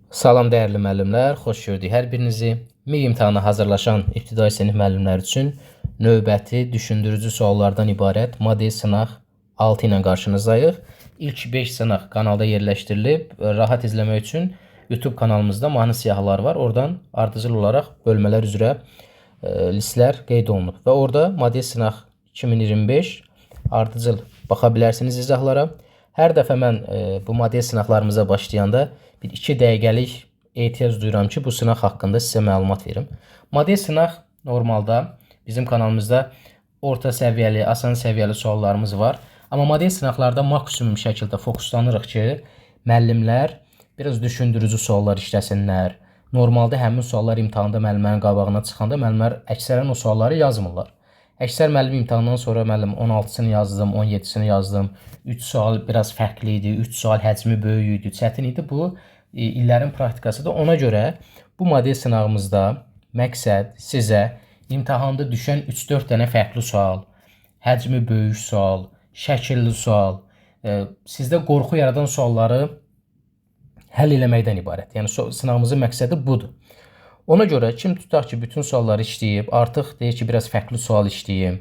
Salam dəyərli müəllimlər, xoş gördük hər birinizi. MİQ imtahana hazırlaşan ibtidai sinif müəllimləri üçün növbəti düşündürücü suallardan ibarət model sınaq 6 ilə qarşınızdayıq. İlk 5 sınaq kanalda yerləşdirilib. Rahat izləmək üçün YouTube kanalımızda mahnı siyahıları var. Oradan ardıcıl olaraq bölmələr üzrə listlər qeyd olunub. Və orada model sınaq 2025 ardıcıl baxa bilərsiniz izahlara. Hər dəfə mən bu model sınaqlarımıza başlayanda bir 2 dəqiqəlik ehtiyac duyuram ki, bu sınaq haqqında sizə məlumat verim. Model sınaq normalda bizim kanalımızda orta səviyyəli, asan səviyyəli suallarımız var. Amma model sınaqlarda maksimum şəkildə fokuslanırıq ki, müəllimlər biraz düşündürücü suallar işləsinlər. Normalda həmin suallar imtahanda müəllimlərin qabağına çıxanda müəllimlər əksərən o sualları yazmırlar. Əksər müəllim imtahandan sonra müəllim 16-sını yazdım, 17-sini yazdım. 3 sual biraz fərqli idi, 3 sual həcmi böyük idi, çətin idi. Bu illərin praktikasıdır. Ona görə bu model sınağımızda məqsəd sizə imtahanda düşən 3-4 dənə fərqli sual, həcmi böyük sual, şəkilli sual, sizdə qorxu yaradan sualları həll eləməkdən ibarət. Yəni sınağımızın məqsədi budur. Ona görə kim tutaq ki, bütün sualları işləyib, artıq deyir ki, biraz fərqli sual işləyim,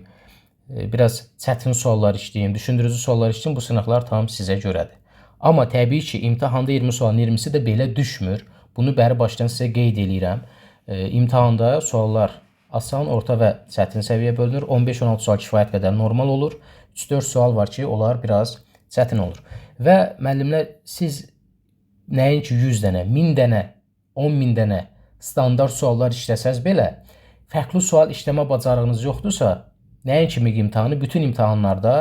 biraz çətin suallar işləyim, düşündürücü suallar işləyim, bu sınaqlar tam sizə görədir. Amma təbii ki, imtahanda 20 sualın 20-si də belə düşmür. Bunu bəri başdan sizə qeyd edirəm. İmtahanda suallar asan, orta və çətin səviyyə bölünür. 15-16 sual kifayət qədər normal olur. 3-4 sual var ki, onlar biraz çətin olur. Və müəllimlər, siz nəinki 100 dənə, 1000 dənə, 10.000 dənə standart suallar işləsəz belə, fərqli sual işləmə bacarığınız yoxdursa, nəinki MİQ imtahanı, bütün imtahanlarda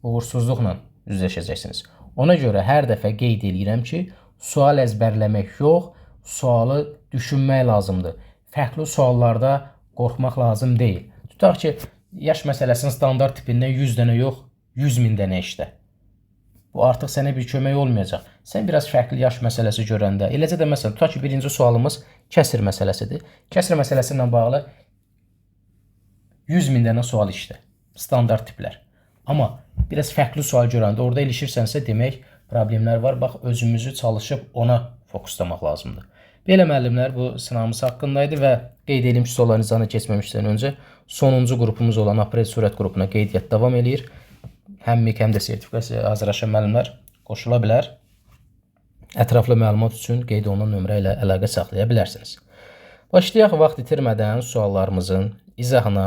uğursuzluqla üzləşəcəksiniz. Ona görə hər dəfə qeyd edirəm ki, sual əzbərləmək yox, sualı düşünmək lazımdır. Fərqli suallarda qorxmaq lazım deyil. Tutaq ki, yaş məsələsinin standart tipindən 100 dənə yox, 100.000 dənə işlə. Bu artıq sənə bir kömək olmayacaq. Sən biraz fərqli yaş məsələsi görəndə, eləcə də məsələn, tutaq ki, birinci sualımız kəsr məsələsidir. Kəsr məsələsi ilə bağlı 100.000 dənə sual işlə, standart tiplər. Amma biraz fərqli sual görəndə, orada ilişirsənsə, demək problemlər var. Bax, özümüzü çalışıb ona fokuslamaq lazımdır. Belə müəllimlər, bu sınağımız haqqındaydı və qeyd edim ki, sualların izahına keçməmişdən öncə sonuncu qrupumuz olan aprel sürət qrupuna qeydiyyat davam edir. Həm MİQ, həm də sertifikasiya hazırlaşan müəllimlər qoşula bilər. Ətraflı məlumat üçün qeyd olunan nömrə ilə əlaqə saxlaya bilərsiniz. Başlayaq vaxt itirmədən suallarımızın izahına.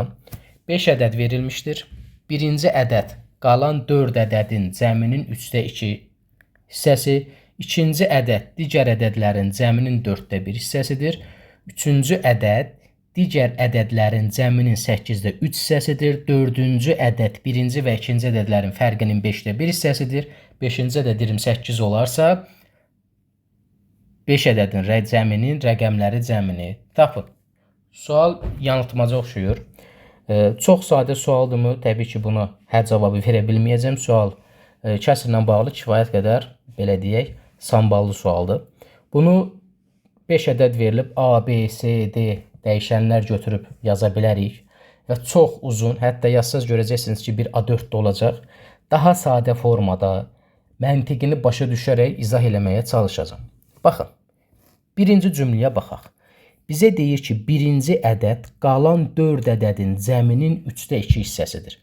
5 ədəd verilmişdir. Birinci ədəd qalan 4 ədədin cəminin 3/2 hissəsi. İkinci ədəd digər ədədlərin cəminin 4/1 hissəsidir. Üçüncü ədəd digər ədədlərin cəminin 8/3 hissəsidir. Dördüncü ədəd birinci və ikinci ədədlərin fərqinin 5/1 hissəsidir. Beşinci ədəd 28 olarsa, 5 ədədin cəminin rəqəmləri cəmini tapın. Sual yanıltmaca oxşuyur. Çox sadə sualdırmı? Təbii ki, buna hər cavabı verə bilməyəcəm. Sual kəsrlə bağlı kifayət qədər, belə deyək, samballı sualdır. Bunu 5 ədəd verilib A, B, C, D dəyişənlər götürüb yaza bilərik. Və çox uzun, hətta yazsaz görəcəksiniz ki, bir A4-də olacaq. Daha sadə formada məntiqini başa düşərək izah eləməyə çalışacağım. Baxın, birinci cümləyə baxaq. Bizə deyir ki, birinci ədəd qalan 4 ədədin cəminin 3/2 hissəsidir.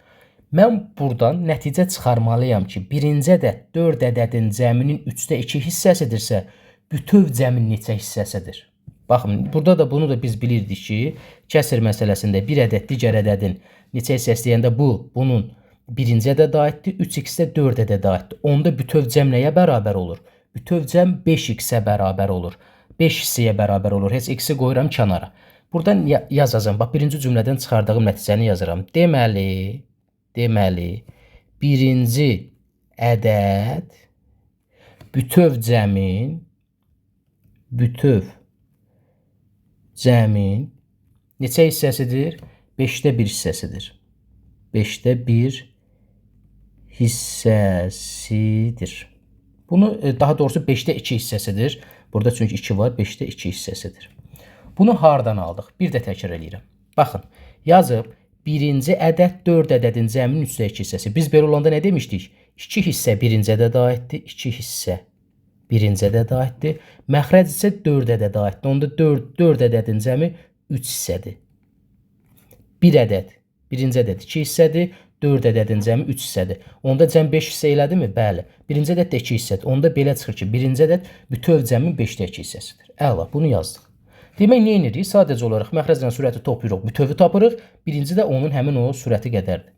Mən buradan nəticə çıxarmalıyam ki, birinci ədəd 4 ədədin cəminin 3/2 hissəsidirsə, bütöv cəmin neçə hissəsidir? Baxın, burada da bunu da biz bilirdik ki, kəsr məsələsində bir ədəd digər ədədin neçə hissəsi deyəndə bunun birinci ədəd aiddir, 3x də 4 ədəd aiddir. Onda bütöv cəm nəyə bərabər olur? Bütöv cəm 5x-ə bərabər olur. 5 hissəyə bərabər olur. Heç x-i qoyuram kənara. Buradan yazacağım. Bax, birinci cümlədən çıxardığım nəticəni yazıram. Deməli, birinci ədəd bütöv cəmin neçə hissəsidir? 5/1 hissəsidir. 5/1 hissəsidir. Bunu daha doğrusu 5/2 hissəsidir. Burada çünki 2 var, 5/2 hissəsidir. Bunu hardan aldıq? Bir də təkrar edirəm. Baxın, yazıb birinci ədəd 4 ədədin cəminin 3/2 hissəsi. Biz belə olanda nə demişdik? 2 hissə birinci ədədə aiddir, 2 hissə birinci ədədə aiddir. Məxrəc isə 4 ədədə aiddir. Onda 4 ədədin cəmi 3 hissədir. 1 ədəd, birinci ədəd 2 hissədir. 4 ədədin cəmi 3 hissədir. Onda cəm 5 hissə elədimi? Bəli. Birinci ədəd də 2 hissədir. Onda belə çıxır ki, birinci ədəd bütöv cəmin 5də 2 hissəsidir. Əla, bunu yazdıq. Demək, nə edirik? Sadəcə olaraq məxrəclə sürəti toplayırıq, bütövi tapırıq. Birinci də onun həmin o sürəti qədərdir.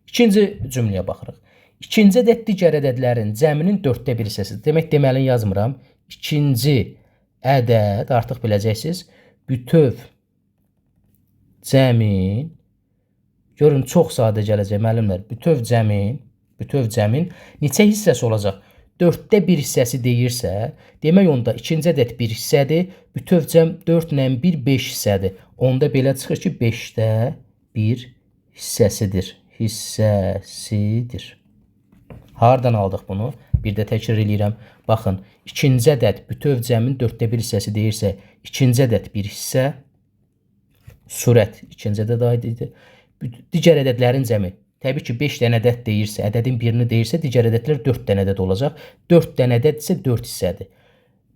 İkinci cümləyə baxırıq. İkinci ədəd digər ədədlərin cəminin 4də 1 hissəsidir. Demək, deməlini yazmıram. İkinci ədəd, artıq biləcəksiniz, bütöv cəmin, görün, çox sadə gələcək müəllimlər. Bütöv cəmin neçə hissəsi olacaq? 4də 1 hissəsi deyirsə, demək onda ikinci ədəd 1 hissədir. Bütöv cəm 4 ilə 1 5 hissədir. Onda belə çıxır ki, 5də 1 hissəsidir. Hardan aldıq bunu? Bir də təkrar eləyirəm. Baxın, ikinci ədəd bütöv cəmin 4də 1 hissəsi deyirsə, ikinci ədəd 1 hissə, surət ikinci ədəd aiddir. Digər ədədlərin cəmi, təbii ki, 5 dənə ədəd deyirsə, ədədin birini deyirsə, digər ədədlər 4 dənə ədəd olacaq. 4 dənə ədəd isə 4 hissədir.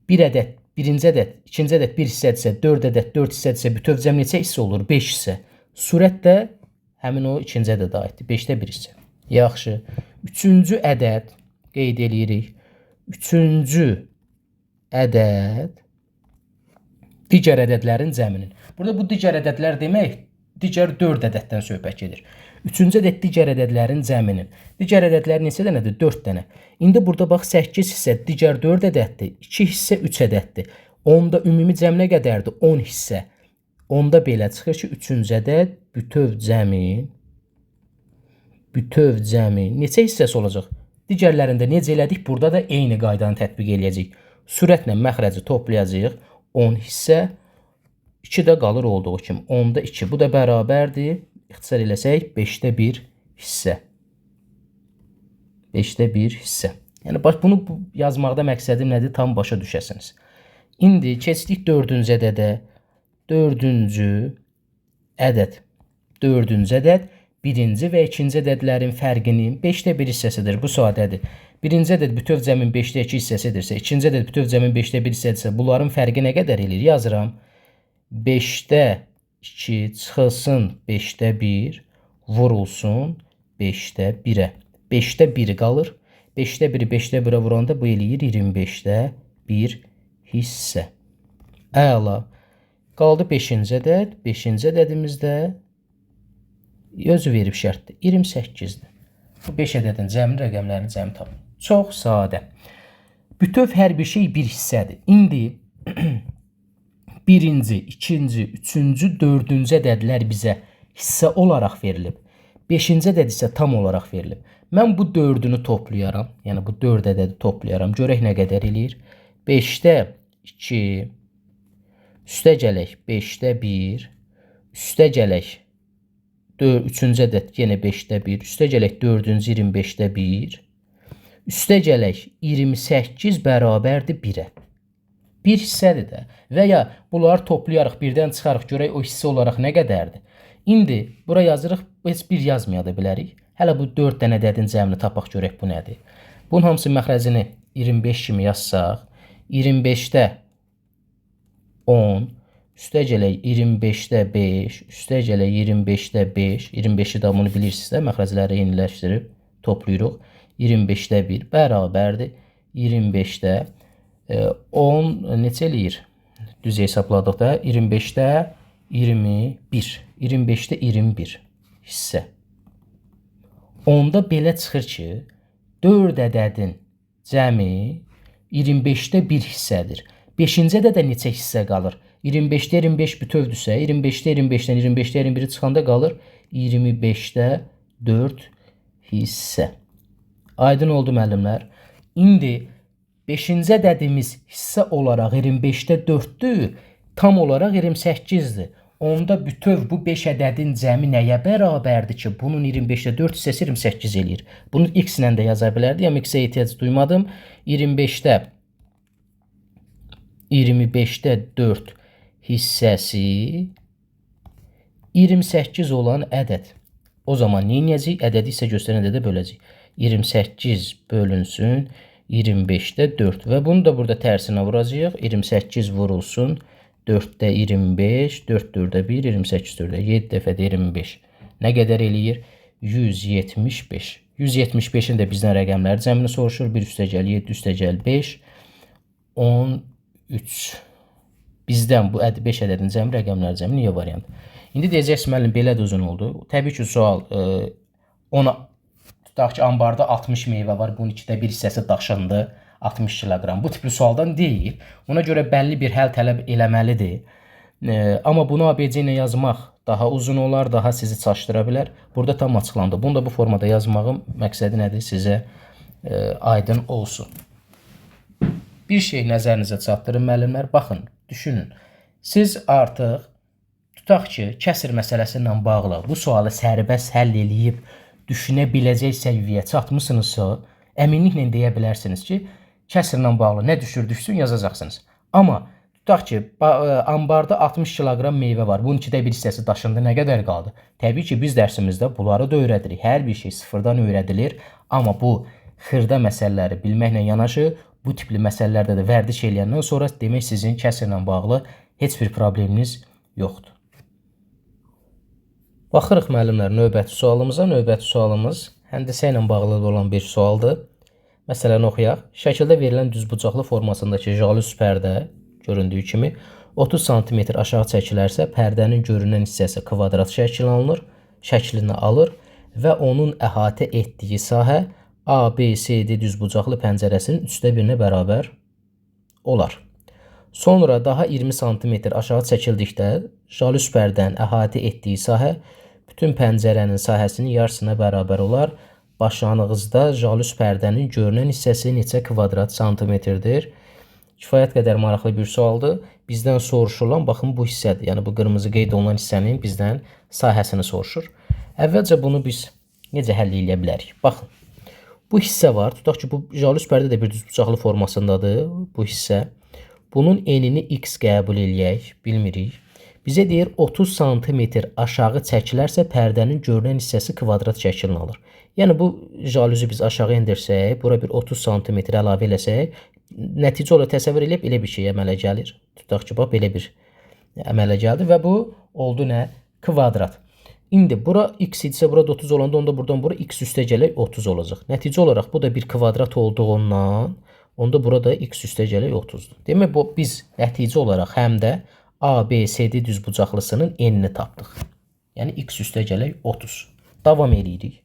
Bir ədəd, birinci ədəd, ikinci ədəd 1 hissədirsə, 4 ədəd 4 hissədirsə, bütöv cəm neçə hissə olur? 5 hissə. Surət də həmin o ikinci ədədə aiddir. 5də 1 hissə. Yaxşı. Üçüncü ədəd qeyd eləyirik. Üçüncü ədəd digər ədədlərin cəminin. Burada bu digər ədədlər demək, digər 4 ədəddən söhbət gedir. Üçüncü ədəd digər ədədlərin cəminin. Digər ədədlər neçə dənədir? 4 dənə. İndi burada bax 8 hissə digər 4 ədəddir. 2 hissə 3 ədəddir. Onda ümumi cəm nə qədərdir? 10 hissə. Onda belə çıxır ki, üçüncü ədəd bütöv cəmin neçə hissəsi olacaq? Digərlərində necə elədik? Burada da eyni qaydanı tətbiq eləyəcəyik. Sürətlə məxrəci toplayacağıq. 10 hissə. 2 də qalır olduğu kimi. 10da 2. Bu da bərabərdir. İxtisar eləsək, 5də 1 hissə. 5də 1 hissə. Yəni, bunu yazmaqda məqsədim nədir? Tam başa düşəsiniz. İndi keçdik 4-cü ədədə. 4-cü ədəd birinci və ikinci ədədlərin fərqinin 5də 1 hissəsidir. Bu sadədir. Birinci ədəd bütöv cəmin 5də 2 hissəsidirsə, ikinci ədəd bütöv cəmin 5də 1 hissədirsə, bunların fərqi nə qədər eləyir? Yazıram. 5də 2 çıxılsın 5də 1 vurulsun 5də 1-ə. 5də 1 qalır. 5də 1-i 5də 1-ə vuranda bu eləyir 25də 1 hissə. Əla. Qaldı 5-ci ədəd. 5-ci ədədimizdə özü verib şərtdir. 28-dir. Bu 5 ədədin cəmli rəqəmlərini cəmi tapın. Çox sadə. Bütöv hər bir şey bir hissədir. İndi birinci, ikinci, üçüncü, dördüncü ədədlər bizə hissə olaraq verilib. 5-ci ədəd isə tam olaraq verilib. Mən bu 4-ünü toplayaram. Yəni bu 4 ədədi toplayaram. Görək nə qədər eləyir. 5də 2, üstə gələk 5də 1, üstə gələk 3-cü ədəd yenə 5də 1, üstə gələk 4-cü 25də 1, üstə gələk 28 bərabərdir 1-ə. 1 hissədir də. Və ya bunları toplayarıq, birdən çıxarıq, görək o hissə olaraq nə qədərdir. İndi bura yazırıq, heç bir yazmaya da bilərik. Hələ bu 4 dənə ədədin cəmini tapaq, görək bu nədir. Bunun hamısı məxrəcini 25 kimi yazsaq, 25də 10, üstə gələk 25də 5, üstə gələk 25də 5, 25-i də bunu bilirsiniz də, məxrəcləri yeniləşdirib toplayırıq. 25də 1 bərabərdir 25də 10 neçə eləyir? Düz hesabladıq da 25də 21, 25də 21 hissə. Onda belə çıxır ki, 4 ədədin cəmi 25də 1 hissədir. 5-ci ədədə neçə hissə qalır? 25də 25 bütövdürsə, 25də 25-dən 25də 21-i çıxanda qalır 25də 4 hissə. Aydın oldu müəllimlər. İndi 5-ci ədədimiz hissə olaraq 25də 4-dür, tam olaraq 28-dir. Onda bütöv bu 5 ədədin cəmi nəyə bərabərdir ki, bunun 25də 4 hissəsi 28 eləyir. Bunu x ilə də yaza bilərdik, amma x-ə ehtiyac duymadım. 25də 4 hissəsi 28 olan ədəd. O zaman nə edəcəyik? Ədədi isə göstərən ədədə böləcəyik. 28 bölünsün 25-də 4 və bunu da burada tərsinə vuracağıq. 28 vurulsun 4-də 25, 4 4-də 1, 28 4-də 7 dəfədə 25. Nə qədər eləyir? 175. 175-in də bizdən rəqəmləri cəmini soruşur. 1 üstəgəl 7 üstəgəl 5, 13. Bizdən bu 5 ədədin cəmi rəqəmləri cəmi niyə variant? İndi deyəcəksiniz, müəllim, belə də uzun oldu. Təbii ki, sual ona tutaq ki, ambarda 60 meyvə var. Bunun 2də 1 hissəsi daşındı. 60 kiloqram. Bu tipli sualdan deyil. Ona görə bəlli bir həll tələb eləməlidir. Amma bunu ABC ilə yazmaq daha uzun olar, daha sizi çaşdıra bilər. Burada tam açıqlandı. Bunu da bu formada yazmağım məqsədi nədir? Sizə aydın olsun. Bir şey nəzərinizə çatdırın, müəllimlər. Baxın, düşünün. Siz artıq tutaq ki, kəsr məsələsi ilə bağlı bu sualı sərbəst həll eləyib düşünə biləcək səviyyəyə çatmısınızsa, əminliklə deyə bilərsiniz ki, kəsrlə bağlı nə düşsün yazacaqsınız. Amma tutaq ki, ambarda 60 kiloqram meyvə var. Bunun 2də 1 hissəsi daşındı. Nə qədər qaldı? Təbii ki, biz dərsimizdə bunları da öyrədirik. Hər bir şey sıfırdan öyrədilir. Amma bu xırda məsələləri bilməklə yanaşı, bu tipli məsələlərdə də vərdiş eləyəndən sonra demək sizin kəsrlə bağlı heç bir probleminiz yoxdur. Baxırıq müəllimlər növbəti sualımıza. Növbəti sualımız həndisə ilə bağlı olan bir sualdır. Məsələni oxuyaq. Şəkildə verilən düzbucaqlı formasındakı jalüz pərdə göründüyü kimi 30 sm aşağı çəkilərsə, pərdənin görünən hissəsi kvadrat şəklini alır və onun əhatə etdiyi sahə ABCD düzbucaqlı pəncərəsinin 1/3-nə bərabər olar. Sonra daha 20 sm aşağı çəkildikdə jalüz pərdənin əhatə etdiyi sahə bütün pəncərənin sahəsinin yarısına bərabər olar. Başlanğıcda jalüz pərdənin görünən hissəsi neçə kvadrat santimetrdir? Kifayət qədər maraqlı bir sualdır. Bizdən soruşulan, baxın, bu hissədir. Yəni, bu qırmızı qeyd olunan hissənin bizdən sahəsini soruşur. Əvvəlcə bunu biz necə həll edə bilərik? Baxın, bu hissə var. Tutaq ki, bu jalüz pərdə də bir düzbucaqlı formasındadır. Bu hissə. Bunun enini x qəbul eləyək, bilmirik. Bizə deyir 30 sm aşağı çəkilərsə pərdənin görünən hissəsi kvadrat şəklini alır. Yəni bu jalüzü biz aşağı endirsək, bura bir 30 sm əlavə eləsək, nəticə olaraq təsəvvür edib elə bir şey əmələ gəlir. Tutaq ki, bax belə bir əmələ gəldi və bu oldu nə? Kvadrat. İndi bura x idisə, burada 30 olanda onda buradan bura x üstəgələk 30 olacaq. Nəticə olaraq bu da bir kvadrat olduğundan onda burada x üstəgələk 30-dur. Demək bu biz nəticə olaraq həm də ABCD düzbucaqlısının enini tapdıq. Yəni x üstəgələk 30. Davam edirik.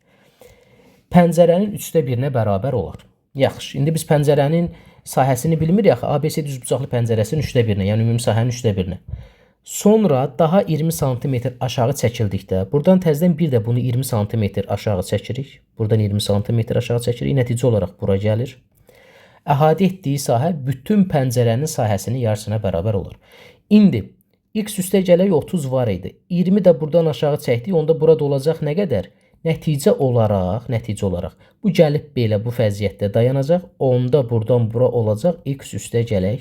Pəncərənin 1/3-nə bərabər olar. Yaxşı, indi biz pəncərənin sahəsini bilmirik axı. ABC düzbucaqlı pəncərəsinin 1/3-nə, yəni ümumi sahənin 1/3-nə. Sonra daha 20 sm aşağı çəkildikdə, buradan təzədən bir də bunu 20 sm aşağı çəkirik. Buradan 20 sm aşağı çəkirik. Nəticə olaraq bura gəlir. Əhatə etdiyi sahə bütün pəncərənin sahəsinin yarısına bərabər olur. İndi x üstəgələk 30 var idi. 20 də buradan aşağı çəkdik. Onda burada olacaq nə qədər? Nəticə olaraq bu gəlib belə bu vəziyyətdə dayanacaq. Onda buradan bura olacaq x üstəgələk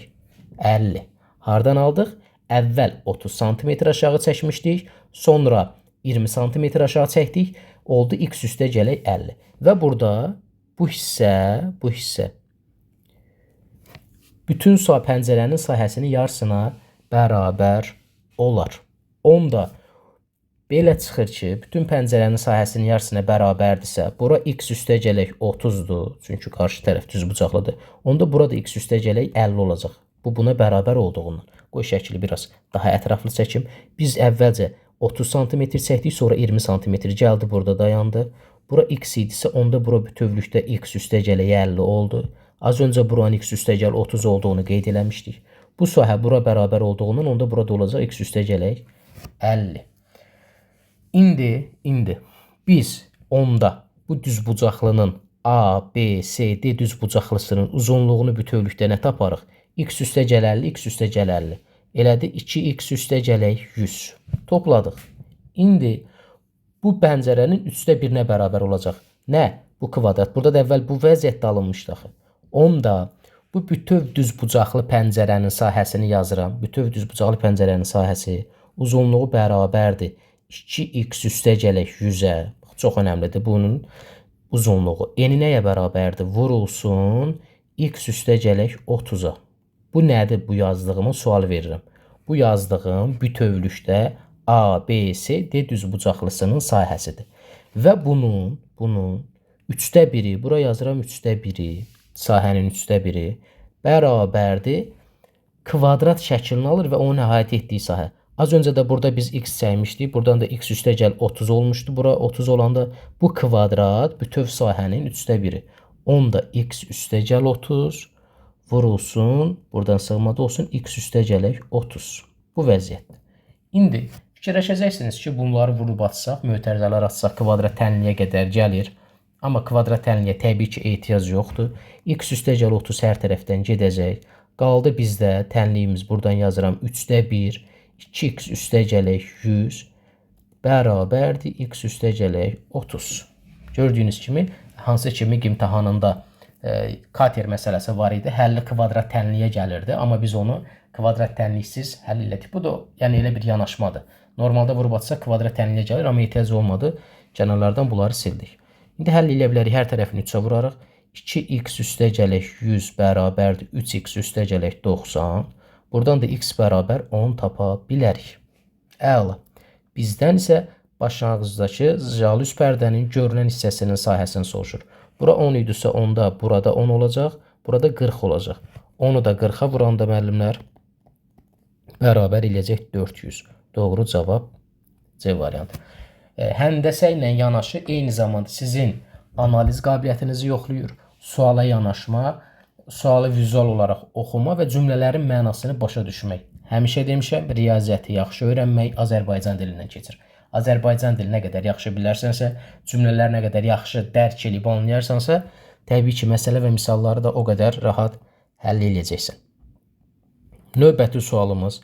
50. Hardan aldıq? Əvvəl 30 sm aşağı çəkmişdik. Sonra 20 sm aşağı çəkdik. Oldu x üstəgələk 50. Və burada bu hissə bütün pəncərənin sahəsinin yarısına bərabər olar. Onda belə çıxır ki, bütün pəncərənin sahəsinin yarısına bərabərdirsə, bura x üstəgələk 30-dur. Çünki qarşı tərəf düzbucaqlıdır. Onda burada x üstəgələk 50 olacaq. Bu buna bərabər olduğundan. Qoy şəkli biraz daha ətraflı çəkim. Biz əvvəlcə 30 sm çəkdik, sonra 20 sm gəldi, burada dayandı. Bura x idisə, onda bura bütövlükdə x üstəgələk 50 oldu. Az öncə buranın x üstəgəl 30 olduğunu qeyd eləmişdik. Bu sahə bura bərabər olduğundan onda burada olacaq x üstəgələk 50. İndi biz onda bu düzbucaqlının A, B, C, D düzbucaqlısının uzunluğunu bütövlükdə nə taparıq? X üstəgəl 50, x üstəgəl 50. Elədi 2x üstəgələk 100. Topladıq. İndi bu pəncərənin 1/3-nə bərabər olacaq. Nə? Bu kvadrat. Burada da əvvəl bu vəziyyətdə alınmışdı axı. Onda bu bütöv düzbucaqlı pəncərənin sahəsini yazıram. Bütöv düzbucaqlı pəncərənin sahəsi uzunluğu bərabərdir 2x üstəgələk 100-ə. Çox önəmlidir bunun uzunluğu. Eni nəyə bərabərdir? Vurulsun x üstəgələk 30-a. Bu nədir bu yazdığımın sual verirəm. Bu yazdığım bütövlükdə A, B, C, D düzbucaqlısının sahəsidir. Və bunun 3də 1-i, bura yazıram 3də 1-i, sahənin 3də 1-i bərabərdir. Kvadrat şəklini alır və onun əhatə etdiyi sahə. Az öncə də burada biz x çəkmişdik. Buradan da x üstəgəl 30 olmuşdu. Bura 30 olanda bu kvadrat bütöv sahənin 3də 1-i. 10 da x üstəgəl 30 vurulsun. Buradan sığmada olsun x üstəgələk 30. Bu vəziyyətdir. İndi fikirləşəcəksiniz ki, bunları vurub atsaq, mötərizələr atsaq kvadrat tənliyə qədər gəlir. Amma kvadrat tənliyə təbii ki, ehtiyac yoxdur. X üstəgəl 30 hər tərəfdən gedəcək. Qaldı bizdə tənliyimiz, buradan yazıram 3də 1, 2x üstəgələk 100 bərabərdir x üstəgələk 30. Gördüyünüz kimi, hansı ki MİQ imtahanında kater məsələsi var idi. Həlli kvadrat tənliyə gəlirdi. Amma biz onu kvadrat tənliksiz həll elədik. Bu da yəni elə bir yanaşmadır. Normalda vurub atsaq kvadrat tənliyə gəlir, amma ehtiyac olmadı. Kənarlardan bunları sildik. İndi həll elə bilərik. Hər tərəfini 3-ə vurarıq. 2x üstəgələk 100 bərabərdir 3x üstəgələk 90. Buradan da x bərabər 10 tapa bilərik. Əla. Bizdən isə başlanğıcdakı jalüz pərdənin görünən hissəsinin sahəsini soruşur. Bura 10 idisə 10-da, burada 10 olacaq, burada 40 olacaq. 10-u da 40-a vuranda müəllimlər bərabər eləyəcək 400. Doğru cavab C variantı. Həndəsə ilə yanaşı eyni zamanda sizin analiz qabiliyyətinizi yoxlayır. Suala yanaşma, sualı vizual olaraq oxuma və cümlələrin mənasını başa düşmək. Həmişə demişəm, riyaziyyəti yaxşı öyrənmək Azərbaycan dilindən keçir. Azərbaycan dili nə qədər yaxşı bilərsənsə, cümlələr nə qədər yaxşı dərk edib anlayarsansa, təbii ki, məsələ və misalları da o qədər rahat həll edəcəksən. Növbəti sualımız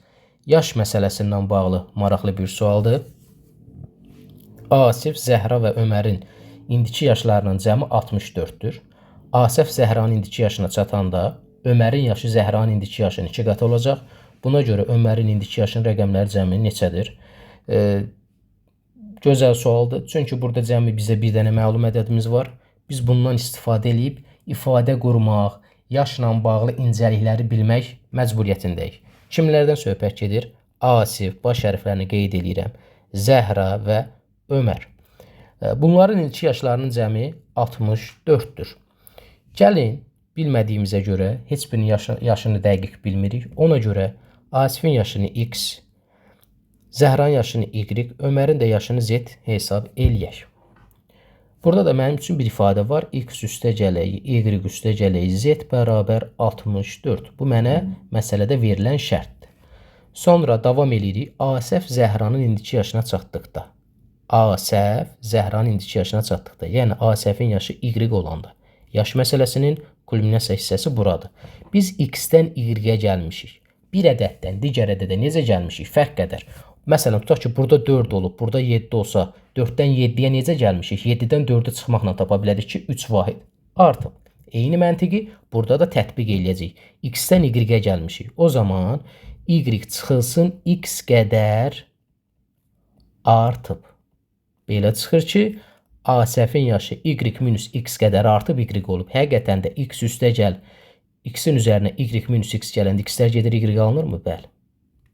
yaş məsələsindən bağlı maraqlı bir sualdır. Asif, Zəhra və Ömərin indiki yaşlarının cəmi 64-dür. Asif Zəhranın indiki yaşına çatanda Ömərin yaşı Zəhranın indiki yaşının 2 qatı olacaq. Buna görə Ömərin indiki yaşının rəqəmləri cəmi neçədir? Gözəl sualdır. Çünki burada cəmi bizə bir dənə məlum ədədimiz var. Biz bundan istifadə edib ifadə qurmaq, yaşla bağlı incəlikləri bilmək məcburiyyətindəyik. Kimlərdən söhbət gedir? Asif, baş hərflərini qeyd edirəm. Zəhra və Ömər. Bunların indiki yaşlarının cəmi 64-dür. Gəlin, bilmədiyimizə görə heç birinin yaşını dəqiq bilmirik. Ona görə Asifin yaşını x, Zəhranın yaşını y, Ömərin də yaşını z hesab eləyək. Burada da mənim üçün bir ifadə var. X üstəgələk, y üstəgələk, z bərabər 64. Bu mənə məsələdə verilən şərtdir. Sonra davam edirik. Asif Zəhranın indiki yaşına çatdıqda. Asif Zəhranın indiki yaşına çatdıqda. Yəni Asifin yaşı y olanda. Yaş məsələsinin kulminasiya hissəsi buradır. Biz x-dən y-ə gəlmişik. Bir ədəddən digər ədədə necə gəlmişik? Fərq qədər. Məsələn, tutaq ki, burada 4 olub, burada 7 olsa, 4-dən 7-yə necə gəlmişik? 7-dən 4-ü çıxmaqla tapa bilərik ki, 3 vahid artıb. Eyni məntiqi burada da tətbiq eləyəcək. X-dən y-ə gəlmişik. O zaman y çıxılsın, x qədər artıb. Belə çıxır ki, Asifin yaşı y minus x qədər artıb y olub. Həqiqətən də x üstəgəl, x-in üzərinə y minus x gələndə x-lər gedir, y alınırmı? Bəli.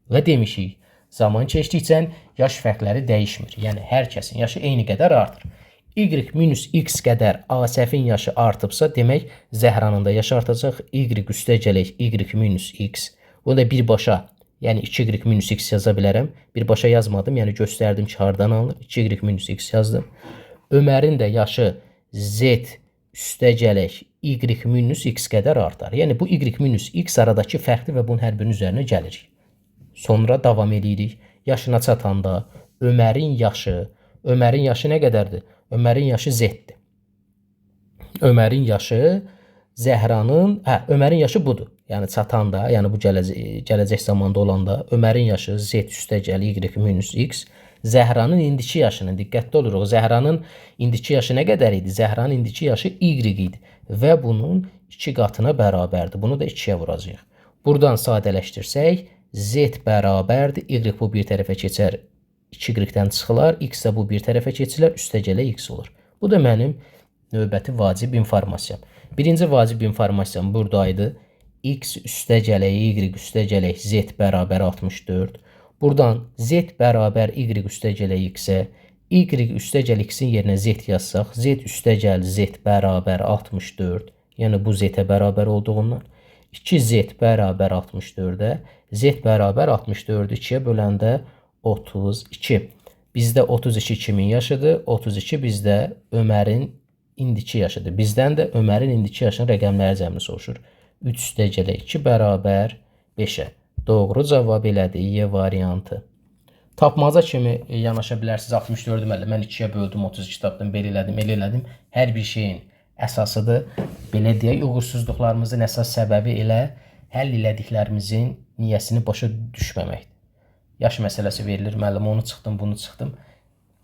Və demişik, zaman keçdikcə yaş fərqləri dəyişmir. Yəni, hər kəsin yaşı eyni qədər artır. Y minus x qədər Asifin yaşı artıbsa, demək, Zəhranın da yaşı artacaq. Y üstəgələk y minus x. Bunu da birbaşa, yəni 2y minus x yaza bilərəm. Birbaşa yazmadım, yəni göstərdim ki, hardan alınır. 2y minus x yazdım. Ömərin də yaşı z üstəgələk y minus x qədər artar. Yəni, bu y minus x aradakı fərqdir və bunun hər birinin üzərinə gəlirik. Sonra davam edirik. Yaşına çatanda Ömərin yaşı nə qədərdir? Ömərin yaşı z-dir. Ömərin yaşı Zəhranın, Ömərin yaşı budur. Yəni çatanda, yəni bu gələcək zamanda olanda Ömərin yaşı z üstəgəl y minus x. Zəhranın indiki yaşının, diqqətli oluruq. Zəhranın indiki yaşı nə qədər idi? Zəhranın indiki yaşı y idi və bunun 2 qatına bərabərdir. Bunu da 2-yə vuracağıq. Buradan sadələşdirsək, z bərabərdir. Y bu bir tərəfə keçər, 2y-dən çıxılar. X də bu bir tərəfə keçilər, üstəgələ x olur. Bu da mənim növbəti vacib informasiyam. Birinci vacib informasiyam buradaydı. X üstəgələk, Y üstəgələk Z bərabər 64. Buradan Z bərabər Y üstəgələk X-ə, Y üstəgəl X-in yerinə Z yazsaq, Z üstəgəl Z bərabər 64. Yəni bu Z-ə bərabər olduğundan 2Z bərabər 64-ə, Z bərabər 64-ü 2-yə böləndə 32. Bizdə 32 kimin yaşıdır? 32 bizdə Ömərin indiki yaşıdır. Bizdən də Ömərin indiki yaşının rəqəmləri cəmini soruşur. 3 üstəgələ 2 bərabər 5-ə. Doğru cavab elədir Y variantı. Tapmaca kimi yanaşa bilərsiniz. 64-ü mən 2-yə böldüm, 32 tapdım, belə elədim, elə elədim. Hər bir şeyin əsasıdır. Belə deyək, uğursuzluqlarımızın əsas səbəbi elə həll elədiklərimizin niyyəsini başa düşməməkdir. Yaş məsələsi verilir, müəllim onu çıxdım, bunu çıxdım.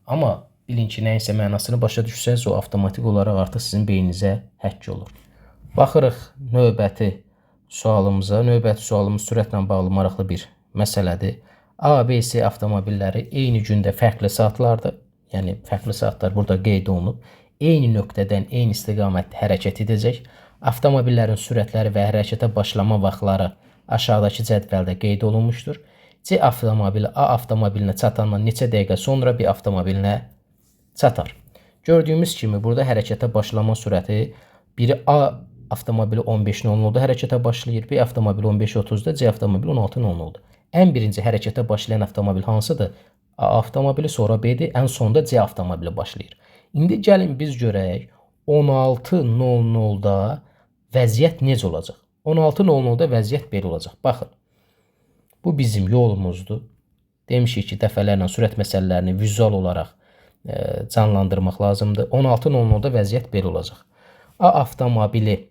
Amma bilin ki, nəyinsə mənasını başa düşsəniz, o avtomatik olaraq artıq sizin beyninizə həkk olur. Baxırıq növbəti sualımıza. Növbəti sualımız sürətlə bağlı maraqlı bir məsələdir. A, B, C avtomobilləri eyni gündə fərqli saatlarda, yəni fərqli saatlar burada qeyd olunub, eyni nöqtədən eyni istiqamətdə hərəkət edəcək. Avtomobillərin sürətləri və hərəkətə başlama vaxtları aşağıdakı cədvəldə qeyd olunmuşdur. C avtomobili A avtomobilinə çatandan neçə dəqiqə sonra B avtomobilinə çatar. Gördüyümüz kimi burada hərəkətə başlama sürəti biri A avtomobili 15:00-da hərəkətə başlayır, B avtomobili 15:30-da, C avtomobili 16:00-da. Ən birinci hərəkətə başlayan avtomobil hansıdır? A avtomobili, sonra B-dir, ən sonda C avtomobili başlayır. İndi gəlin biz görək 16:00-da vəziyyət necə olacaq? 16:00-da vəziyyət belə olacaq. Baxın. Bu bizim yolumuzdur. Demişik ki, dəfələrlə sürət məsələlərini vizual olaraq canlandırmaq lazımdır. 16:00-da vəziyyət belə olacaq. A avtomobili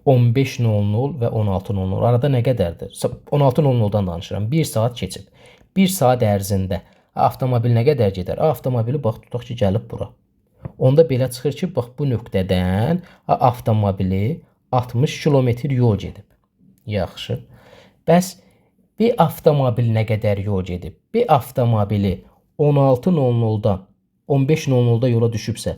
15:00 və 16:00 arada nə qədərdir? 16:00-dan danışıram. 1 saat keçib. 1 saat ərzində avtomobil nə qədər gedər? A avtomobili bax tutaq ki, gəlib bura. Onda belə çıxır ki, bax bu nöqtədən A avtomobili 60 kilometr yol gedib. Yaxşı. Bəs B avtomobili nə qədər yol gedib? B avtomobili 16:00-dan 15:00-da yola düşübsə,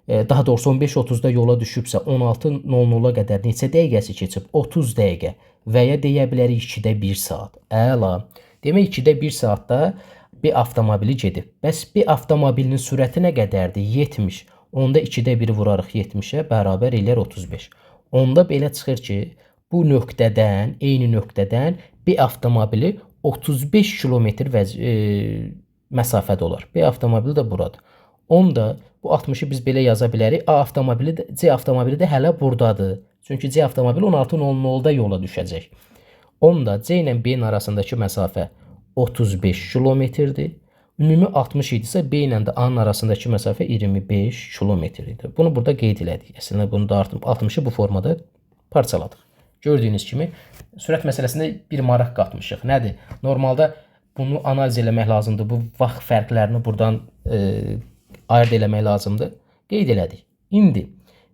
daha doğrusu 15:30-da yola düşübsə, 16:00-a qədər neçə dəqiqəsi keçib? 30 dəqiqə və ya deyə bilərik 2-də 1 saat. Əla. Demək 2-də 1 saatda B avtomobili gedib. Bəs B avtomobilinin sürəti nə qədərdir? 70. Onda 2-də 1 vurarıq 70-ə, bərabər eləyər 35. Onda belə çıxır ki, bu nöqtədən, eyni nöqtədən B avtomobili 35 kilometr məsafədə olar. B avtomobili də buradır. Onda bu 60-ı biz belə yaza bilərik. A avtomobili də, C avtomobili də hələ buradadır. Çünki C avtomobili 16:00-da yola düşəcək. Onda C ilə B-nin arasındakı məsafə 35 kilometrdir. Ümumi 60 idisə, B ilə də A-nın arasındakı məsafə 25 kilometrdir. Bunu burada qeyd elədik. Əslində bunu da 60-ı bu formada parçaladıq. Gördüyünüz kimi sürət məsələsində bir maraq qatmışıq. Nədir? Normalda bunu analiz eləmək lazımdır. Bu vaxt fərqlərini buradan ayırd eləmək lazımdır. Qeyd elədik. İndi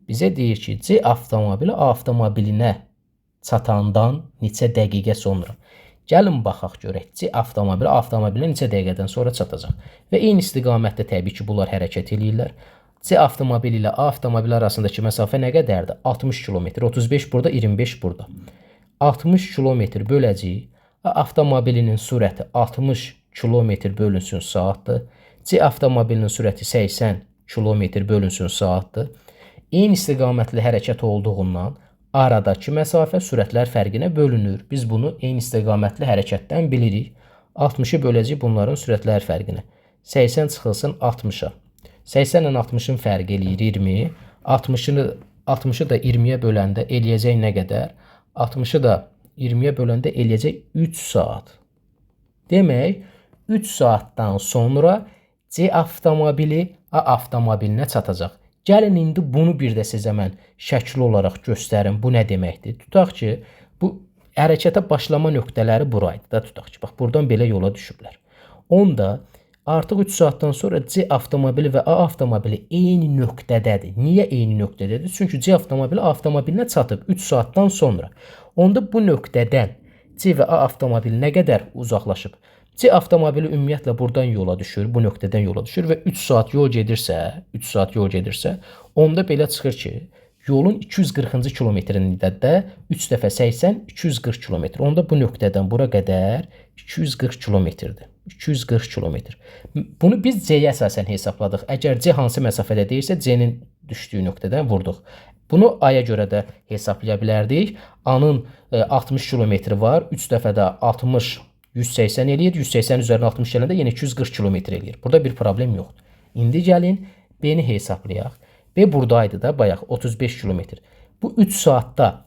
bizə deyir ki, C avtomobili A avtomobilinə çatandan neçə dəqiqə sonra. Gəlin baxaq görək. C avtomobili A avtomobilinə neçə dəqiqədən sonra çatacaq. Və eyni istiqamətdə təbii ki, bunlar hərəkət edirlər. C avtomobili ilə A avtomobili arasındakı məsafə nə qədərdir? 60 kilometr. 35 burada, 25 burada. 60 kilometr böləcəyik. A avtomobilinin sürəti 60 kilometr bölünsün saatdır. C avtomobilinin sürəti 80 kilometr bölünsün saatdır. Eyni istiqamətli hərəkət olduğundan aradakı məsafə sürətlər fərqinə bölünür. Biz bunu eyni istiqamətli hərəkətdən bilirik. 60-ı böləcəyik bunların sürətlər fərqinə. 80 çıxılsın 60-a. 80 ilə 60-ın fərqi eləyir 20. 60-ı da 20-yə böləndə eləyəcək nə qədər? 60-ı da 20-yə böləndə eləyəcək 3 saat. Demək, 3 saatdan sonra C avtomobili A avtomobilinə çatacaq. Gəlin indi bunu bir də sizə mən şəkli olaraq göstərim. Bu nə deməkdir? Tutaq ki, bu hərəkətə başlama nöqtələri buraydı da tutaq ki. Bax, buradan belə yola düşüblər. Onda artıq 3 saatdan sonra C avtomobili və A avtomobili eyni nöqtədədir. Niyə eyni nöqtədədir? Çünki C avtomobili A avtomobilinə çatıb 3 saatdan sonra. Onda bu nöqtədən C və A avtomobili nə qədər uzaqlaşıb? C avtomobili ümumiyyətlə buradan yola düşür, bu nöqtədən yola düşür və 3 saat yol gedirsə, onda belə çıxır ki, yolun 240-cı kilometrində də 3 dəfə 80 240 kilometr. Onda bu nöqtədən bura qədər 240 kilometrdir. 240 kilometr. Bunu biz C-yə əsasən hesabladıq. Əgər C hansı məsafədə deyirsə, C-nin düşdüyü nöqtədən vurduq. Bunu A-ya görə də hesablaya bilərdik. A-nın 60 kilometri var. 3 dəfə də 60 180 eləyir. 180 üzərinə 60 gələndə yenə 240 kilometr eləyir. Burada bir problem yoxdur. İndi gəlin B-ni hesablayaq. B buradaydı da bayaq 35 kilometr. Bu 3 saatda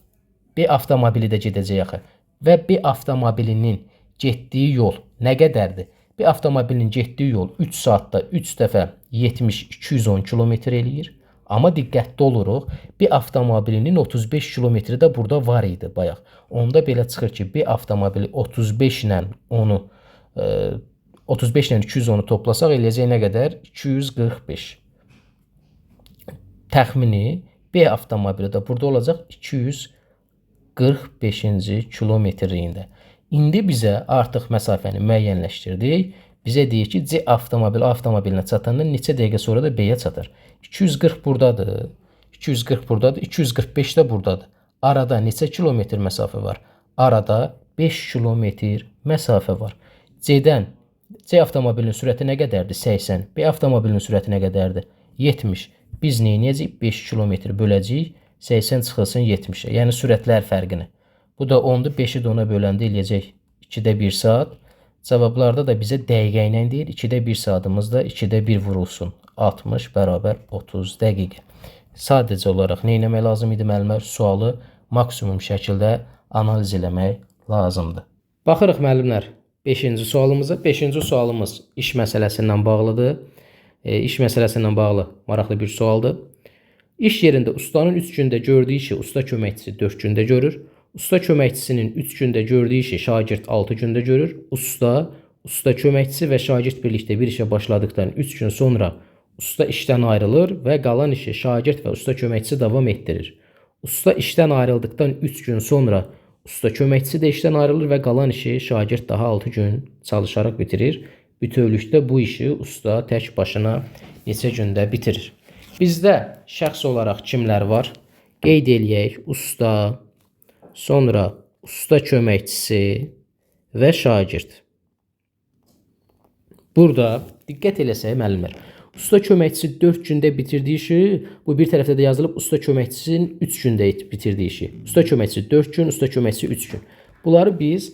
B avtomobili də gedəcək axı. Və B avtomobilinin getdiyi yol nə qədərdir? B avtomobilinin getdiyi yol 3 saatda 3 dəfə 70-210 kilometr eləyir. Amma diqqətli oluruq. B avtomobilinin 35 kilometri də burada var idi bayaq. Onda belə çıxır ki, B avtomobili 35 ilə 210-u toplasaq eləyəcək nə qədər? 245. Təxmini B avtomobili də burada olacaq 245-ci kilometrliyində. İndi bizə artıq məsafəni müəyyənləşdirdik. Bizə deyir ki, C avtomobilinə çatanda neçə dəqiqə sonra da B-yə çatır. 240 buradadır. 240 buradadır. 245 də buradadır. Arada neçə kilometr məsafə var? Arada 5 kilometr məsafə var. C avtomobilinin sürəti nə qədərdir? 80. B avtomobilinin sürəti nə qədərdir? 70. Biz nə edəcəyik? 5 kilometr böləcəyik. 80 çıxılsın 70-ə. Yəni sürətlər fərqini. Bu da 10-dur. 5-i də ona böləndə eləyəcək 2-də 1 saat. Cavablarda da bizə dəqiqə ilə deyir. 2-də 1 saatımız da 2-də 1 vurulsun. 60 bərabər 30 dəqiqə. Sadəcə olaraq nə etmək lazım idi müəllimlər? Sualı maksimum şəkildə analiz eləmək lazımdır. Baxırıq müəllimlər 5-ci sualımıza. 5-ci sualımız iş məsələsindən bağlıdır. İş məsələsindən bağlı maraqlı bir sualdır. İş yerində ustanın 3 gündə gördüyü işi usta köməkçisi 4 gündə görür. Usta köməkçisinin 3 gündə gördüyü işi şagird 6 gündə görür. Usta köməkçisi və şagird birlikdə bir işə başladıqdan 3 gün sonra usta işdən ayrılır və qalan işi şagird və usta köməkçisi davam etdirir. Usta işdən ayrıldıqdan 3 gün sonra usta köməkçisi də işdən ayrılır və qalan işi şagird daha 6 gün çalışaraq bitirir. Bütövlükdə bu işi usta tək başına neçə gündə bitirir. Bizdə şəxs olaraq kimlər var? Qeyd eləyək. Usta, sonra usta köməkçisi və şagird. Burada diqqət eləsək müəllimlər. Usta köməkçisi 4 gündə bitirdiyi işi, bu bir tərəfdə də yazılıb usta köməkçisinin 3 gündə bitirdiyi işi. Usta köməkçisi 4 gün, usta köməkçisi 3 gün. Bunları biz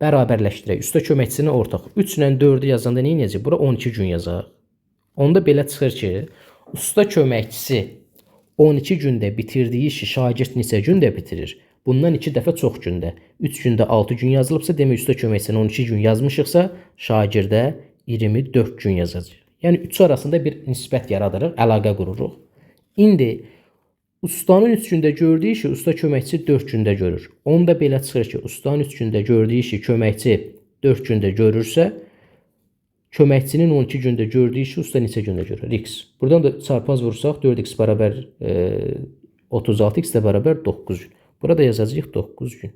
bərabərləşdirək. Usta köməkçisini ortaq. 3 ilə 4-ü yazanda nə edəcək? Bura 12 gün yazaq. Onda belə çıxır ki, usta köməkçisi 12 gündə bitirdiyi işi şagird neçə gündə bitirir? Bundan 2 dəfə çox gündə. 3 gündə 6 gün yazılıbsa, demək usta köməkçisinə 12 gün yazmışıqsa, şagirdə 24 gün yazacaq. Yəni 3 arasında bir nisbət yaradırıq, əlaqə qururuq. İndi ustanın 3 gündə gördüyü işi usta köməkçisi 4 gündə görür. Onda belə çıxır ki, ustanın 3 gündə gördüyü işi köməkçi 4 gündə görürsə, köməkçinin 12 gündə gördüyü işi usta neçə gündə görür? X. Buradan da çarpaz vursaq 4x bərabər 36, x də bərabər 9 gün. Burada yazacağıq 9 gün.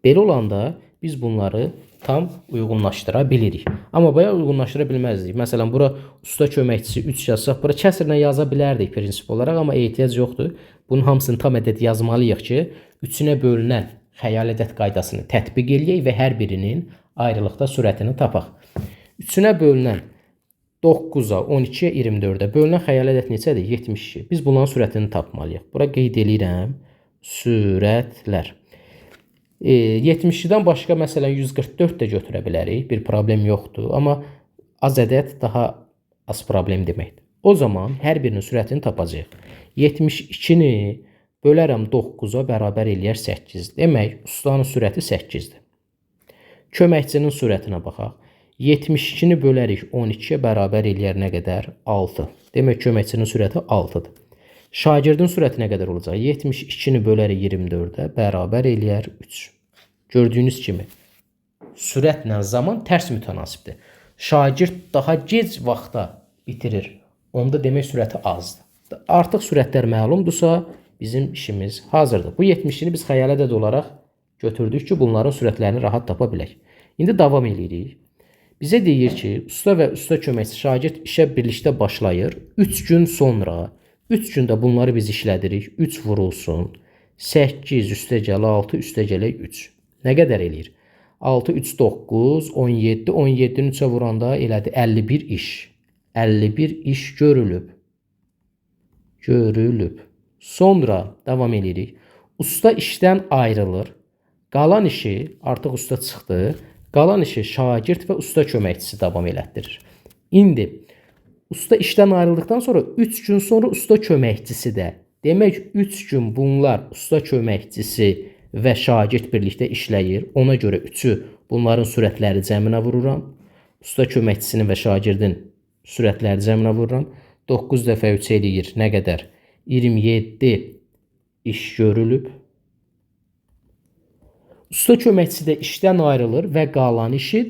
Belə olanda biz bunları tam uyğunlaşdıra bilirik. Amma bayaq uyğunlaşdıra bilməzdik. Məsələn, bura usta köməkçisi 3 yazsaq, bura kəsrlə yaza bilərdik prinsip olaraq, amma ehtiyac yoxdur. Bunun hamısını tam ədəd yazmalıyıq ki, 3-yə bölünən xəyal ədəd qaydasını tətbiq eləyək və hər birinin ayrılıqda sürətini tapaq. 3-ə bölünən 9-a, 12-yə, 24-ə bölünən xəyal ədəd neçədir? 72. Biz bunların sürətini tapmalıyıq. Bura qeyd eləyirəm. Sürətlər. 72-dən başqa məsələn 144 də götürə bilərik. Bir problem yoxdur. Amma az ədəd daha az problem deməkdir. O zaman hər birinin sürətini tapacağıq. 72-ni bölərəm 9-a bərabər eləyər 8. Demək, ustanın sürəti 8-dir. Köməkçinin sürətinə baxaq. 72-ni bölərik 12-yə bərabər eləyər nə qədər? 6. Demək, köməkçinin sürəti 6-dır. Şagirdin sürəti nə qədər olacaq? 72-ni bölərik 24-ə bərabər eləyər 3. Gördüyünüz kimi sürətlə zaman tərs mütənasibdir. Şagird daha gec vaxtda bitirir. Onda demək sürəti azdır. Artıq sürətlər məlumdursa bizim işimiz hazırdır. Bu 70-ni biz xəyal ədəd olaraq götürdük ki, bunların sürətlərini rahat tapa bilək. İndi davam edirik. Bizə deyir ki, usta və usta köməkçisi şagird işə birlikdə başlayır. 3 gün sonra 3 gündə bunları biz işlədirik. 3 vurulsun. 8 üstəgəl 6 üstəgəl 3. Nə qədər eləyir? 6, 3, 9, 17. 17-ni 3-ə vuranda elədi 51 iş. 51 iş görülüb. Görülüb. Sonra davam edirik. Usta işdən ayrılır. Qalan işi, artıq usta çıxdı. Qalan işi şagird və usta köməkçisi davam elətdirir. İndi usta işdən ayrıldıqdan sonra 3 gün sonra usta köməkçisi də. Demək 3 gün bunlar usta köməkçisi və şagird birlikdə işləyir. Ona görə 3-ü bunların sürətləri cəminə vururam. Usta köməkçisinin və şagirdin sürətləri cəminə vururam. 9 dəfə 3 eləyir. Nə qədər? 27 iş görülüb. Usta köməkçisi də işdən ayrılır və qalan işi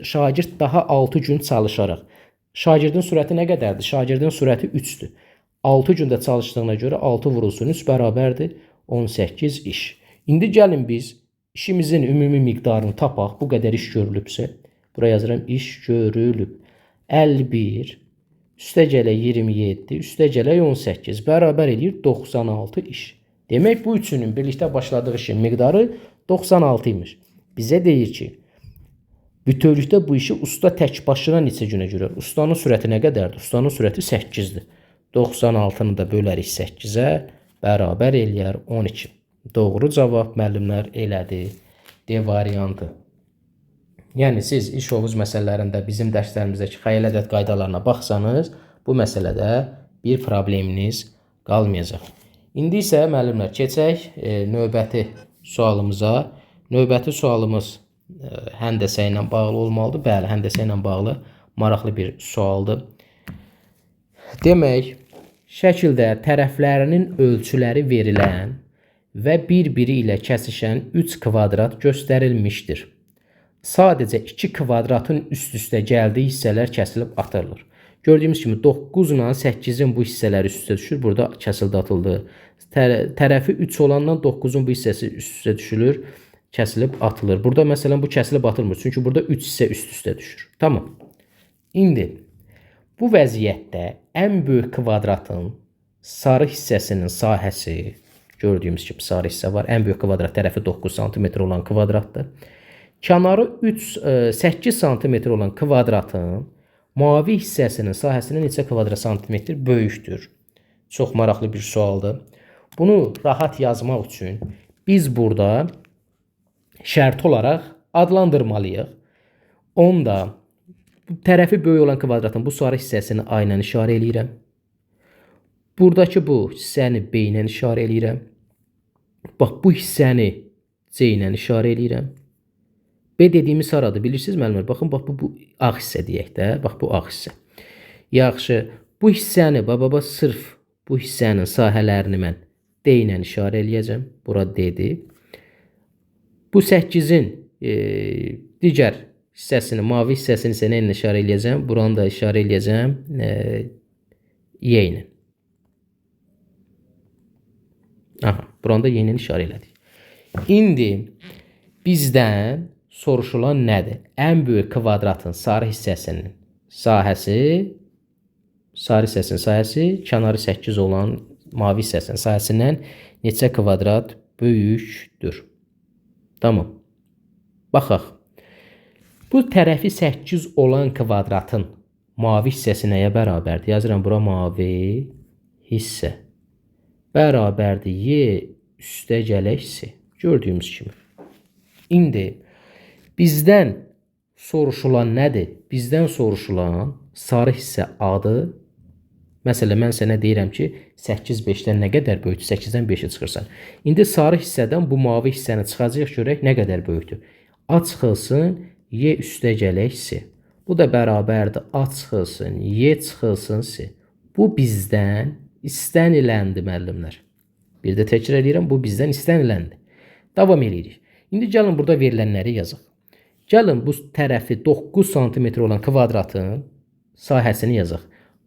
şagird daha 6 gün çalışaraq. Şagirdin sürəti nə qədərdir? Şagirdin sürəti 3-dür. 6 gündə çalışdığına görə 6 vurulsun 3 bərabərdir 18 iş. İndi gəlin biz işimizin ümumi miqdarını tapaq. Bu qədər iş görülübsə, buraya yazıram iş görülüb. 51 üstəgələ 27 üstəgələ 18 bərabər edir 96 iş. Demək bu üçünün birlikdə başladığı işin miqdarı 96 imiş. Bizə deyir ki, bütövlükdə bu işi usta tək başına neçə günə görür? Ustanın sürəti nə qədərdir? Ustanın sürəti 8-dir. 96-nı da bölərik 8-ə, bərabər eləyər 12. Doğru cavab müəllimlər elədi. D variantı. Yəni siz iş hovuz məsələlərində bizim dərslərimizdəki xəyal ədəd qaydalarına baxsanız, bu məsələdə bir probleminiz qalmayacaq. İndi isə müəllimlər keçək növbəti sualımıza. Növbəti sualımız həndəsə ilə bağlı olmalıdır. Bəli, həndəsə ilə bağlı maraqlı bir sualdır. Demək, şəkildə tərəflərinin ölçüləri verilən və bir-biri ilə kəsişən 3 kvadrat göstərilmişdir. Sadəcə 2 kvadratın üst-üstə gəldiyi hissələr kəsilib atılır. Gördüyümüz kimi 9 ilə 8-in bu hissələri üst-üstə düşür. Burada kəsildi, atıldı. Tərəfi 3 olandan 9-un bu hissəsi üst-üstə düşülür, kəsilib atılır. Burada məsələn bu kəsilib atılmır. Çünki burada 3 hissə üst-üstə düşür. Tamam. İndi bu vəziyyətdə ən böyük kvadratın sarı hissəsinin sahəsi, gördüyümüz kimi sarı hissə var. Ən böyük kvadrat tərəfi 9 sm olan kvadratdır. Kənarı 8 sm olan kvadratın mavi hissəsinin sahəsinin neçə kvadrat santimetr böyükdür? Çox maraqlı bir sualdır. Bunu rahat yazmaq üçün biz burada şərt olaraq adlandırmalıyıq. Onda tərəfi böyük olan kvadratın bu sarı hissəsini A ilə işarə eləyirəm. Buradakı bu hissəni B ilə işarə eləyirəm. Bax, bu hissəni C ilə işarə eləyirəm. B dediyimiz haradır? Bilirsiniz müəllimlər? Baxın, bax, bu ağ hissə deyək də. Bax, bu ağ hissə. Yaxşı, bu hissəni, sırf bu hissənin sahələrini mən D ilə işarə eləyəcəm. Bura D-dir. Bu 8-in digər hissəsini, mavi hissəsini isə nə ilə işarə eləyəcəm? Buranı da işarə eləyəcəm Y ilə. Aha, buranı da Y ilə işarə elədik. İndi bizdən soruşulan nədir? Ən böyük kvadratın sarı hissəsinin sahəsi, kənarı 8 olan mavi hissəsinin sahəsindən neçə kvadrat böyükdür? Tamam. Baxaq. Bu tərəfi 8 olan kvadratın mavi hissəsi nəyə bərabərdir? Yazıram bura mavi hissə. Bərabərdir Y üstəgələ hissə. Gördüyümüz kimi. İndi bizdən soruşulan nədir? Bizdən soruşulan sarı hissə A-dır. Məsələn, mən sənə deyirəm ki, 8 5-dən nə qədər böyükdür? 8-dən 5-i çıxırsan. İndi sarı hissədən bu mavi hissəni çıxacaq görək nə qədər böyükdür. A çıxılsın, Y üstəgələ hissə. Bu da bərabərdir. A çıxılsın, Y çıxılsın C. Bu bizdən istəniləndi müəllimlər. Bir də təkrar edirəm, bu bizdən istəniləndi. Davam edirik. İndi gəlin burada verilənləri yazaq. Gəlin bu tərəfi 9 sm olan kvadratın sahəsini yazaq.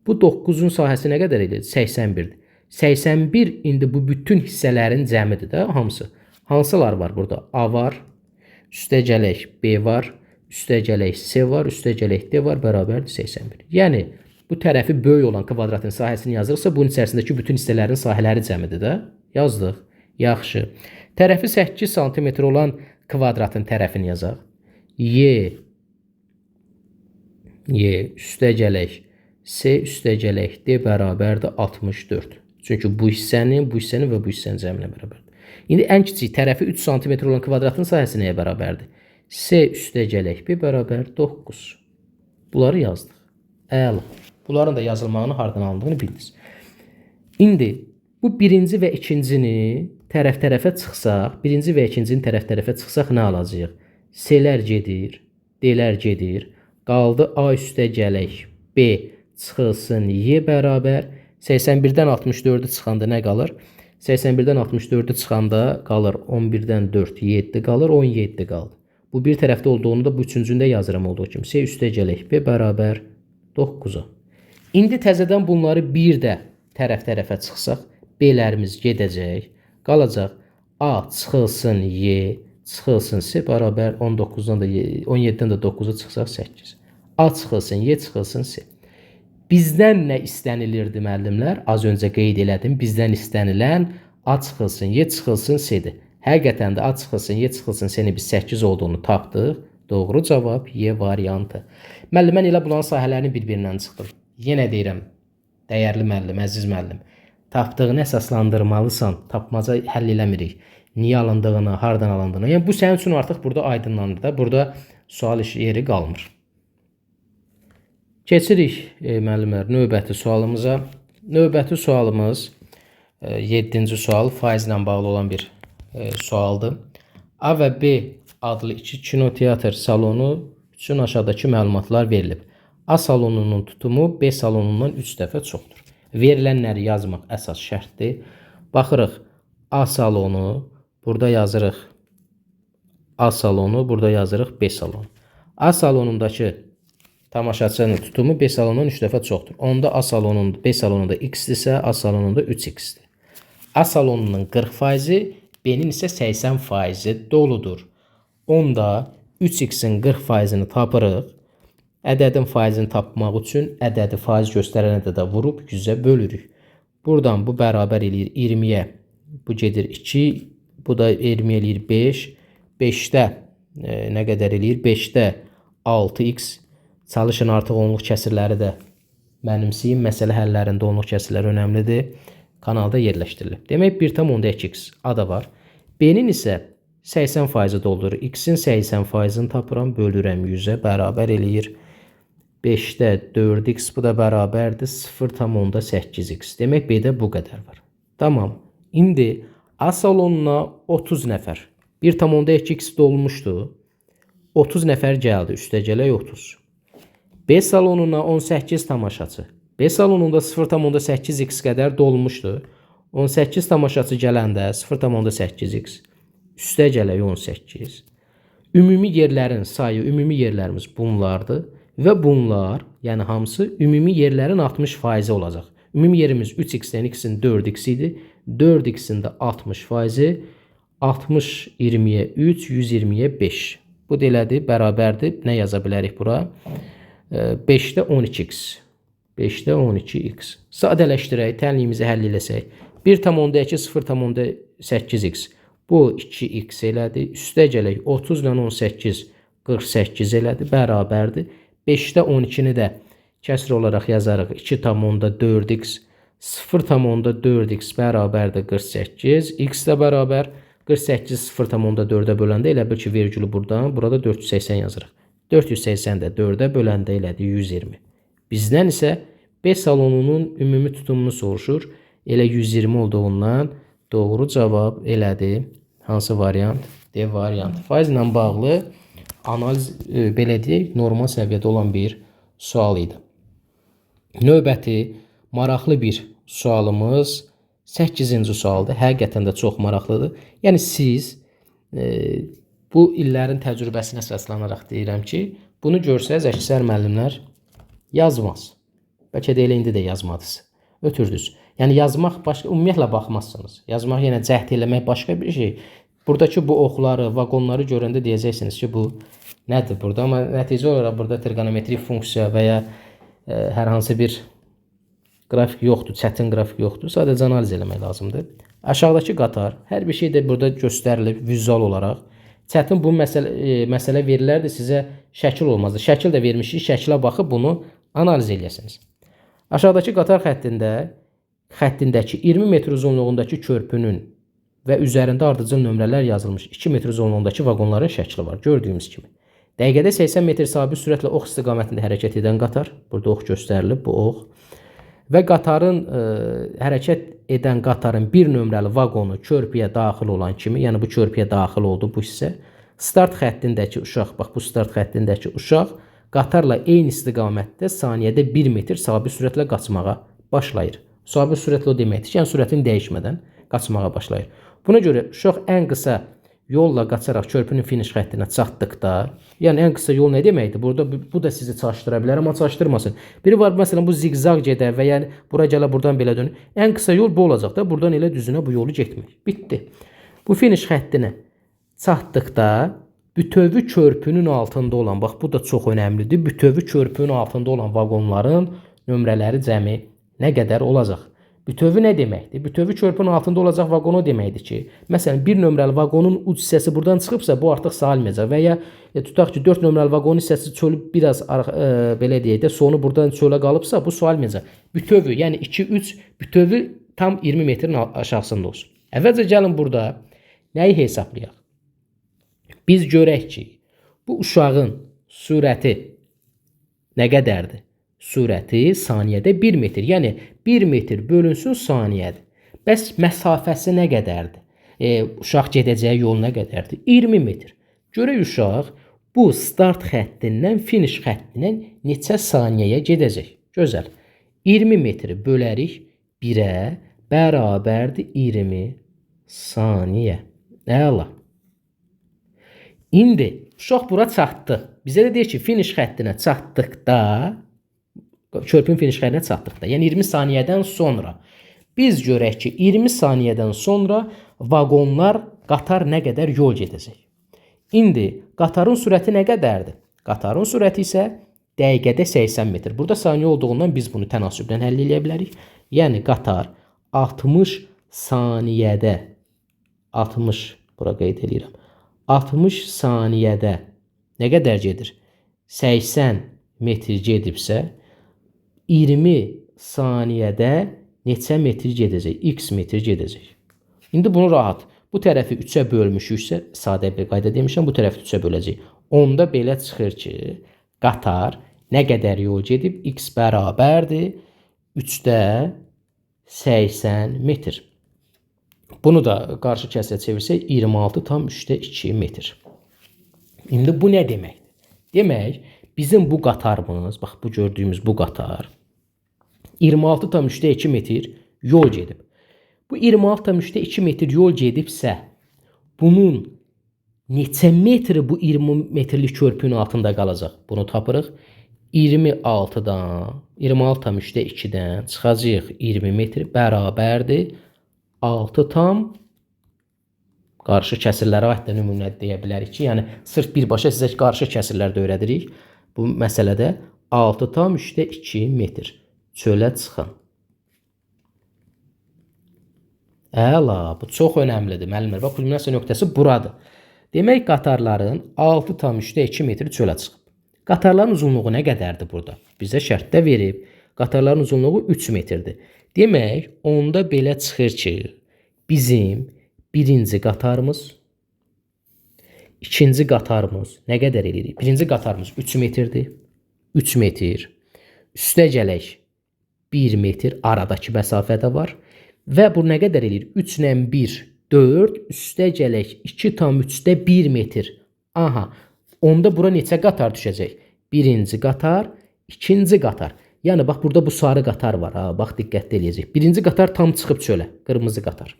Bu 9-un sahəsi nə qədər edir? 81-dir. 81 indi bu bütün hissələrin cəmidir də hamısı. Hansılar var burada? A var, üstəgələk B var, üstəgələk C var, üstəgələk D var, bərabərdir 81. Yəni bu tərəfi böyük olan kvadratın sahəsini yazırıqsa, bunun içərisindəki bütün hissələrin sahələri cəmidir də. Yazdıq. Yaxşı. Tərəfi 8 sm olan kvadratın tərəfini yazaq. Y üstəgələk C üstəgələk D bərabərdir 64. Çünki bu hissənin və bu hissənin cəminə bərabərdir. İndi ən kiçik tərəfi 3 sm olan kvadratın sahəsi nəyə bərabərdir? C üstəgələk B bərabər 9. Bunları yazdıq. Əla. Bunların da yazılmağını hardan alındığını bildiniz. İndi bu birinci və ikincini tərəf-tərəfə çıxsaq, birinci və ikincini tərəf-tərəfə çıxsaq nə alacağıq? C-lər gedir, D-lər gedir. Qaldı A üstəgələk B çıxılsın Y bərabər 81-dən 64-ü çıxanda nə qalır? 81-dən 64-ü çıxanda qalır 11-dən 4, 7 qalır, 17 qaldı. Bu bir tərəfdə olduğunu da bu üçüncündə yazıram olduğu kimi. C üstəgələk B bərabər 9-a. İndi təzədən bunları bir də tərəf-tərəfə çıxsaq, B-lərimiz gedəcək. Qalacaq A çıxılsın Y, çıxılsın C bərabər 19-dan da 17-dən də 9-u çıxsaq 8. A çıxılsın Y, çıxılsın C. Bizdən nə istənilirdi müəllimlər? Az öncə qeyd elədim. Bizdən istənilən A çıxılsın Y, çıxılsın C-dir. Həqiqətən də A çıxılsın Y, çıxılsın C-ni biz 8 olduğunu tapdıq. Doğru cavab Y variantı. Müəllim, mən elə bulan sahələrini bir-birindən çıxdım. Yenə deyirəm, dəyərli müəllim, əziz müəllim, tapdığını əsaslandırmalısan, tapmaca həll eləmirik. Niyə alındığını, hardan alındığını. Yəni, bu sənin üçün artıq burada aydınlanır da, burada sual yeri qalmır. Keçirik, müəllimlər, növbəti sualımıza. Növbəti sualımız 7-ci sual, faizlə bağlı olan bir sualdır. A və B adlı iki kinoteatr salonu üçün aşağıdakı məlumatlar verilib. A salonunun tutumu B salonundan 3 dəfə çoxdur. Verilənləri yazmaq əsas şərtdir. Baxırıq, A salonu, burada yazırıq A salonu, burada yazırıq B salonu. A salonundakı tamaşaçının tutumu B salonundan 3 dəfə çoxdur. Onda A salonunda, B salonunda x-dirsə, A salonunda 3x-dir. A salonunun 40%, B-nin isə 80% doludur. Onda 3x-in 40%-ni tapırıq. Ədədin faizini tapmaq üçün ədədi faiz göstərən ədədə vurub 100-ə bölürük. Buradan bu bərabər eləyir 20-yə. Bu gedir 2, bu da 20 eləyir 5. 5-də nə qədər eləyir? 5-də 6x. Çalışın artıq onluq kəsirləri də mənimsəyin. Məsələ həllərində onluq kəsirləri önəmlidir. Kanalda yerləşdirilib. Demək 1,2x A da var. B-nin isə 80% doldurur. X-in 80%-ni tapıram, bölürəm 100-ə, bərabər eləyir 5-də 4x, bu da bərabərdir 0,8x. Demək, B-də bu qədər var. Tamam. İndi A salonuna 30 nəfər. 1,2x dolmuşdu. 30 nəfər gəldi. Üstəgələk 30. B salonuna 18 tamaşaçı. B salonunda 0,8x qədər dolmuşdu. 18 tamaşaçı gələndə 0,8x. Üstəgələk 18. Ümumi yerlərin sayı, ümumi yerlərimiz bunlardır. Və bunlar, yəni hamısı ümumi yerlərin 60% olacaq. Ümumi yerimiz 3x-dən x-in 4x idi. 4x-in də 60%, 60 20-yə 3, 120-yə 5. Bu delədir, bərabərdir. Nə yaza bilərik bura? 5-də 12x. 5-də 12x. Sadələşdirək, tənliyimizi həll eləsək. 1,2 0,8x. Bu 2x elədi. Üstəgələk 30 ilə 18 48 elədi. Bərabərdir. 5-də 12-ni də kəsr olaraq yazarıq. 2,4x 0,4x bərabərdir 48. X də bərabər 48 0,4-ə böləndə elə bil ki, vergülü buradan, burada 480 yazırıq. 480 də 4-ə böləndə elədi 120. Bizdən isə B salonunun ümumi tutumunu soruşur. Elə 120 olduğundan doğru cavab elədi. Hansı variant? D variantı. Faizlə bağlı analiz, belə deyək, normal səviyyədə olan bir sual idi. Növbəti maraqlı bir sualımız 8-ci sualdır. Həqiqətən də çox maraqlıdır. Yəni siz bu illərin təcrübəsinə əsaslanaraq deyirəm ki, bunu görsəz əksər müəllimlər yazmaz. Bəlkə də elə indi də yazmadınız. Ötürdünüz. Yəni yazmaq başqa, ümumiyyətlə baxmazsınız. Yazmaq yenə cəhd eləmək başqa bir şey. Buradakı bu oxları, vaqonları görəndə deyəcəksiniz ki, bu nədir burada? Amma nəticə olaraq burada trigonometrik funksiya və ya hər hansı bir qrafik yoxdur, çətin qrafik yoxdur. Sadəcə analiz eləmək lazımdır. Aşağıdakı qatar, hər bir şey də burada göstərilib vizual olaraq. Çətin bu məsələ verilərdi, sizə şəkil olmazdı. Şəkil də vermişik, şəkilə baxıb bunu analiz eləyəsiniz. Aşağıdakı qatar xəttindəki 20 metr uzunluğundakı körpünün və üzərində ardıcıl nömrələr yazılmış 2 metr uzunluğundakı vaqonların şəkli var. Gördüyümüz kimi. Dəqiqədə 80 metr sabit sürətlə ox istiqamətində hərəkət edən qatar. Burada ox göstərilib, bu ox. Və qatarın hərəkət edən qatarın bir nömrəli vaqonu körpüyə daxil olan kimi, yəni bu körpüyə daxil oldu bu hissə. Start xəttindəki uşaq, bax bu start xəttindəki uşaq qatarla eyni istiqamətdə saniyədə 1 metr sabit sürətlə qaçmağa başlayır. Sabit sürətlə o deməkdir ki, yəni sürətini dəyişmədən qaçmağa başlayır. Buna görə uşaq ən qısa yolla qaçaraq körpünün finiş xəttinə çatdıqda, yəni ən qısa yol nə deməkdir? Burada bu da sizi çaşdıra bilər, amma çaşdırmasın. Biri var, məsələn, bu zigzag gedər və yəni bura gələ, buradan belə dönür. Ən qısa yol bu olacaq da, buradan elə düzünə bu yolu getmək. Bitdi. Bu finiş xəttinə çatdıqda bütövi körpünün altında olan, bax bu da çox önəmlidir, bütövi körpünün altında olan vaqonların nömrələri cəmi nə qədər olacaq? Bütövi nə deməkdir? Bütövi körpünün altında olacaq vaqon o deməkdir ki, məsələn, bir nömrəli vaqonun uc hissəsi buradan çıxıbsa, bu artıq sayılmayacaq və ya tutaq ki, 4 nömrəli vaqonun hissəsi çölüb biraz belə deyək də, sonu buradan çölə qalıbsa, bu sayılmayacaq. Bütövi, yəni 2-3 bütövi tam 20 metrin aşağısında olsun. Əvvəlcə gəlin burada nəyi hesablayaq? Biz görək ki, bu uşağın sürəti nə qədərdir? Sürəti saniyədə 1 metr, yəni 1 metr bölünsün saniyədir. Bəs məsafəsi nə qədərdir? Uşaq gedəcəyi yol nə qədərdir? 20 metr. Görək uşaq bu start xəttindən finish xəttinə neçə saniyəyə gedəcək? Gözəl. 20 metri bölərik 1-ə bərabərdir 20 saniyə. Əla. İndi uşaq bura çatdı. Bizə də deyir ki, finish xəttinə çatdıqda, körpünün finish xəttinə çatdıqda, yəni 20 saniyədən sonra biz görək ki, 20 saniyədən sonra vaqonlar, qatar nə qədər yol gedəcək. İndi qatarın sürəti nə qədərdir? Qatarın sürəti isə dəqiqədə 80 metr. Burada saniyə olduğundan biz bunu tənasüblə həll edə bilərik. Yəni qatar 60 saniyədə 60 bura qeyd edirəm. 60 saniyədə nə qədər gedir? 80 metr gedibsə 20 saniyədə neçə metr gedəcək? X metr gedəcək. İndi bunu rahat. Bu tərəfi 3-ə bölmüşüksə, sadə bir qayda demişəm, bu tərəfi 3-ə böləcək. Onda belə çıxır ki, qatar nə qədər yol gedib? X bərabərdir 3-də 80 metr. Bunu da qarşı kəsrə çevirsək 26,3 metr. İndi bu nə deməkdir? Demək, bizim bu qatarımız, bax bu gördüyümüz bu qatar 26,2 metr yol gedib. Bu 26,2 metr yol gedibsə, bunun neçə metri bu 20 metrlik körpünün altında qalacaq? Bunu tapırıq. 26,2-dən çıxacaq 20 metr bərabərdir 6 tam qarşı kəsirlərə aid də nümunə deyə bilərik ki, yəni sırf birbaşa sizə qarşı kəsirlər də öyrədirik. Bu məsələdə 6,2 metr çölə çıxın. Əla, bu çox önəmlidir müəllimlər. Bax, kulminasiya nöqtəsi buradır. Demək, qatarların 6,2 metr çölə çıxıb. Qatarların uzunluğu nə qədərdir burada? Bizə şərtdə verib. Qatarların uzunluğu 3 metrdir. Demək, onda belə çıxır ki, bizim birinci qatarımız, ikinci qatarımız nə qədər edirik? Birinci qatarımız 3 metrdir. 3 metr. Üstə gələk 1 metr aradakı məsafədə var. Və bu nə qədər eləyir? 3 ilə 1, 4, üstə gələk 2,3-də 1 metr. Aha, onda bura neçə qatar düşəcək? Birinci qatar, ikinci qatar. Yəni, bax, burada bu sarı qatar var. Ha, bax, diqqətli eləyəcək. Birinci qatar tam çıxıb çölə, qırmızı qatar.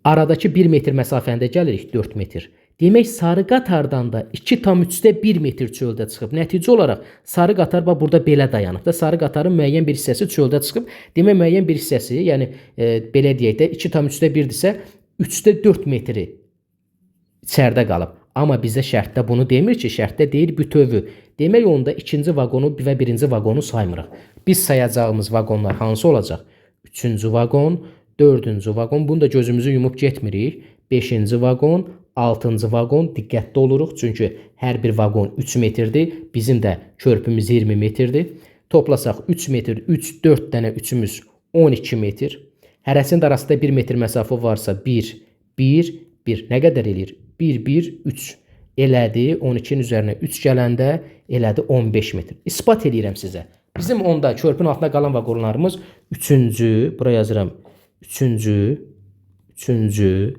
Aradakı 1 metr məsafəndə gəlirik 4 metr. Demək, sarı qatardan da 2,3-də 1 metr çöldə çıxıb. Nəticə olaraq, sarı qatar burada belə dayanıb da, sarı qatarın müəyyən bir hissəsi çöldə çıxıb. Demək, müəyyən bir hissəsi, yəni belə deyək də, 2,3-də 1-dirsə, 3-də 4 metri içəridə qalıb. Amma bizə şərtdə bunu demir ki, şərtdə deyir bütövü. Demək onda ikinci vaqonu və birinci vaqonu saymırıq. Biz sayacağımız vaqonlar hansı olacaq? Üçüncü vaqon, dördüncü vaqon. Bunu da gözümüzü yumub getmirik. Beşinci vaqon, altıncı vaqon. Diqqətli oluruq. Çünki hər bir vaqon 3 metrdir. Bizim də körpümüz 20 metrdir. Toplasaq 3 metr, 3, 4 dənə 3'ümüz 12 metr. Hərəsinin arasında 1 metr məsafə varsa 1, 1, 1. Nə qədər eləyir? 1, 1, 3. Elədi 12'nin üzərinə 3 gələndə elədi 15 metr. İspat edirəm sizə. Bizim onda körpünün altında qalan vaqonlarımız 3-cü, bura yazıram. 3-cü, 3-cü,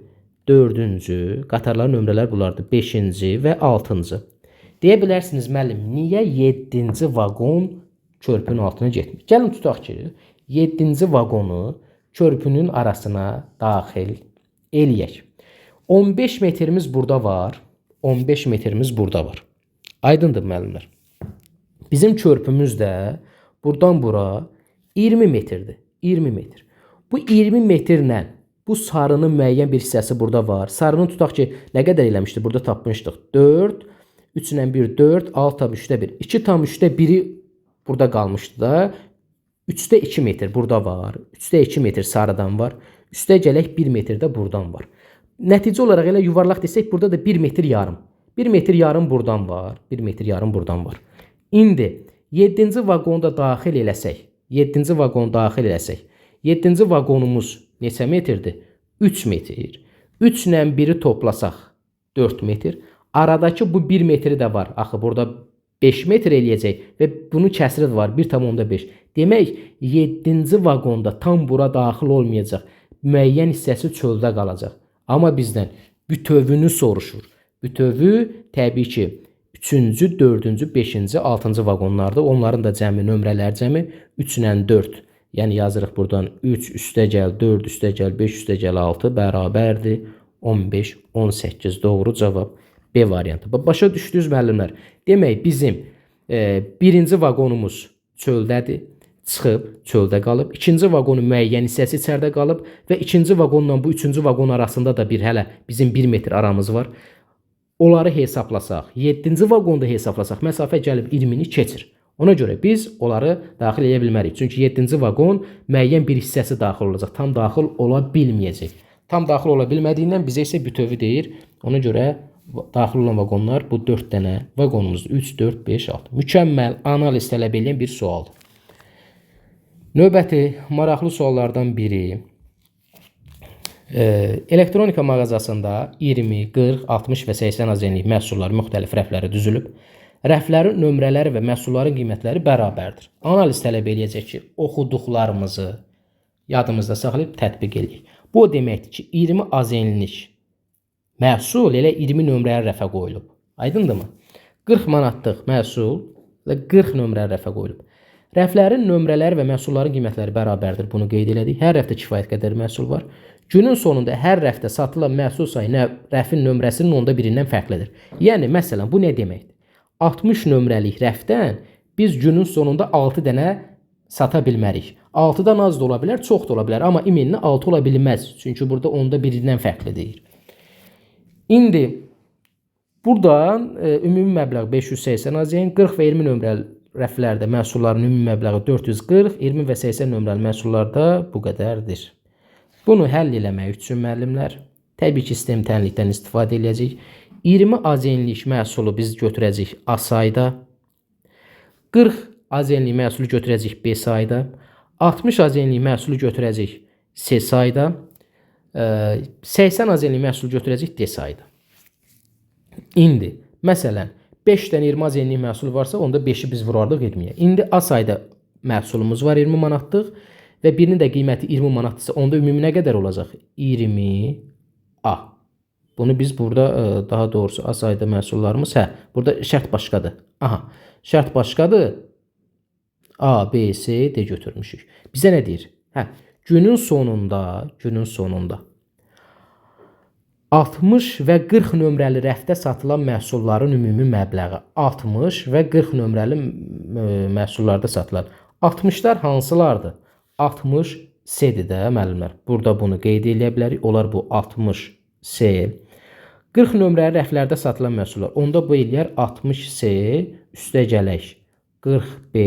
4-cü, qatarların nömrələr bunlardır. 5-ci və 6-cı. Deyə bilərsiniz müəllim, niyə 7-ci vaqon körpünün altına getmir? Gəlin tutaq ki, 7-ci vaqonu körpünün arasına daxil eləyək. 15 metrimiz burada var. 15 metrimiz burada var. Aydındır müəllimlər. Bizim körpümüz də buradan bura 20 metrdir. 20 metr. Bu 20 metrlə bu sarının müəyyən bir hissəsi burada var. Sarının tutaq ki, nə qədər eləmişdi? Burada tapmışdıq. 4, 3 ilə 1, 4, 6 tam 3'də 1. 2 tam 3'də 1'i burada qalmışdı da. 3'də 2 metr burada var. 3'də 2 metr sarıdan var. Üstə gələk 1 metr də buradan var. Nəticə olaraq elə yuvarlaq desək, burada da 1 metr yarım. 1 metr yarım buradan var. 1 metr yarım buradan var. İndi 7-ci vaqonda daxil eləsək. 7-ci vaqonu daxil eləsək. 7-ci vaqonumuz neçə metrdir? 3 metr. 3 ilə 1'i toplasaq 4 metr. Aradakı bu 1 metri də var. Axı burada 5 metr eləyəcək və bunun kəsiri də var 1,5. Demək 7-ci vaqonda tam bura daxil olmayacaq. Müəyyən hissəsi çöldə qalacaq. Amma bizdən bütövünü soruşur. Bütövü təbii ki 3-cü, 4-cü, 5-ci, 6-cı vaqonlardır. Onların da cəmi nömrələr cəmi 3 ilə 4. Yəni yazırıq buradan 3 üstə gəl, 4 üstə gəl, 5 üstə gəl, 6 bərabərdir 15, 18. Doğru cavab B variantı. Başa düşdünüz müəllimlər? Demək bizim birinci vaqonumuz çöldədir. Çıxıb çöldə qalıb. İkinci vaqonun müəyyən hissəsi içəridə qalıb və ikinci vaqonla bu üçüncü vaqon arasında da hələ bizim 1 metr aramız var. Onları hesablasaq, 7-ci vaqonda hesablasaq, məsafə gəlib 20'ni keçir. Ona görə biz onları daxil edə bilmərik. Çünki 7-ci vaqon müəyyən bir hissəsi daxil olacaq. Tam daxil ola bilməyəcək. Tam daxil ola bilmədiyindən bizə isə bütövü deyir. Ona görə daxil olan vaqonlar bu 4 dənə vaqonumuzdur. 3, 4, 5, 6. Mükəmməl analiz tələb edən bir sualdır. Növbəti maraqlı suallardan biri. Elektronika mağazasında 20, 40, 60 və 80 azenlik məhsullar müxtəlif rəflərə düzülüb. Rəflərin nömrələri və məhsulların qiymətləri bərabərdir. Analiz tələb eləyəcək ki, oxuduqlarımızı yadımızda saxlayıb tətbiq edək. Bu o deməkdir ki, 20 azenlik məhsul elə 20 nömrəli rəfə qoyulub. Aydındırmı? 40 manatlıq məhsul və 40 nömrəli rəfə qoyulub. Rəflərin nömrələri və məhsulların qiymətləri bərabərdir. Bunu qeyd elədik. Hər rəfdə kifayət qədər məhsul var. Günün sonunda hər rəfdə satılan məhsul sayı rəfin nömrəsinin onda birindən fərqlidir. Yəni, məsələn, bu nə deməkdir? 60 nömrəlik rəfdən biz günün sonunda 6 dənə sata bilmərik. 6'dan az da ola bilər, çox da ola bilər. Amma iminli 6 ola bilməz. Çünki burada onda birindən fərqli deyir. İndi buradan ümumi məbləğ 580 azen, 40 və 20 nömrəli rəflərdə məhsulların ümumi məbləği 440, 20 və 80 nömrəli məhsullarda bu qədərdir. Bunu həll eləmək üçün müəllimlər təbii ki, sistem tənlikdən istifadə edəcəyik. 20 azenlik məhsulu biz götürəcəyik A sayda. 40 azenlik məhsulu götürəcəyik B sayda. 60 azenlik məhsulu götürəcəyik C sayda. 80 azenlik məhsulu götürəcəyik D sayda. İndi, məsələn, 5 dənə 20 azenlik məhsul varsa, onda 5'i biz vurardıq 20'yə. İndi A sayda məhsulumuz var 20 manatlıq və birinin də qiyməti 20 manatdırsa, onda ümumi nə qədər olacaq? 20 A. Bunu biz burada daha doğrusu A sayda məhsullarımız, burada şərt başqadır. Aha, şərt başqadır. A, B, C, D götürmüşük. Bizə nə deyir? Günün sonunda 60 və 40 nömrəli rəfdə satılan məhsulların ümumi məbləği 60 və 40 nömrəli məhsullarda satılan 60'lar hansılardır? 60 C-dir də müəllimlər. Burada bunu qeyd edə bilərik. Onlar bu 60 C. 40 nömrəli rəflərdə satılan məhsullar. Onda bu eləyər 60C üstəgələk 40B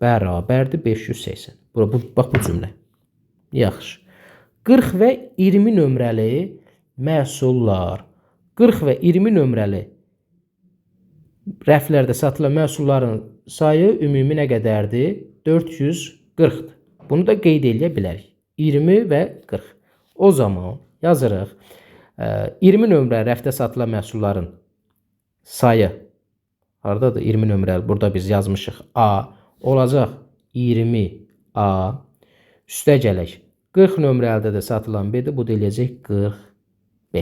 bərabərdir 580. Bax bu cümlə. Yaxşı. 40 və 20 nömrəli məhsullar. 40 və 20 nömrəli rəflərdə satılan məhsulların sayı ümumi nə qədərdir? 440-dır. Bunu da qeyd eləyə bilərik. 20 və 40. O zaman yazırıq. 20 nömrəli rəfdə satılan məhsulların sayı haradadır? 20 nömrəli. Burada biz yazmışıq. A olacaq 20A üstəgələk 40 nömrəlidə də satılan B-dir. Bu da eləyəcək 40B.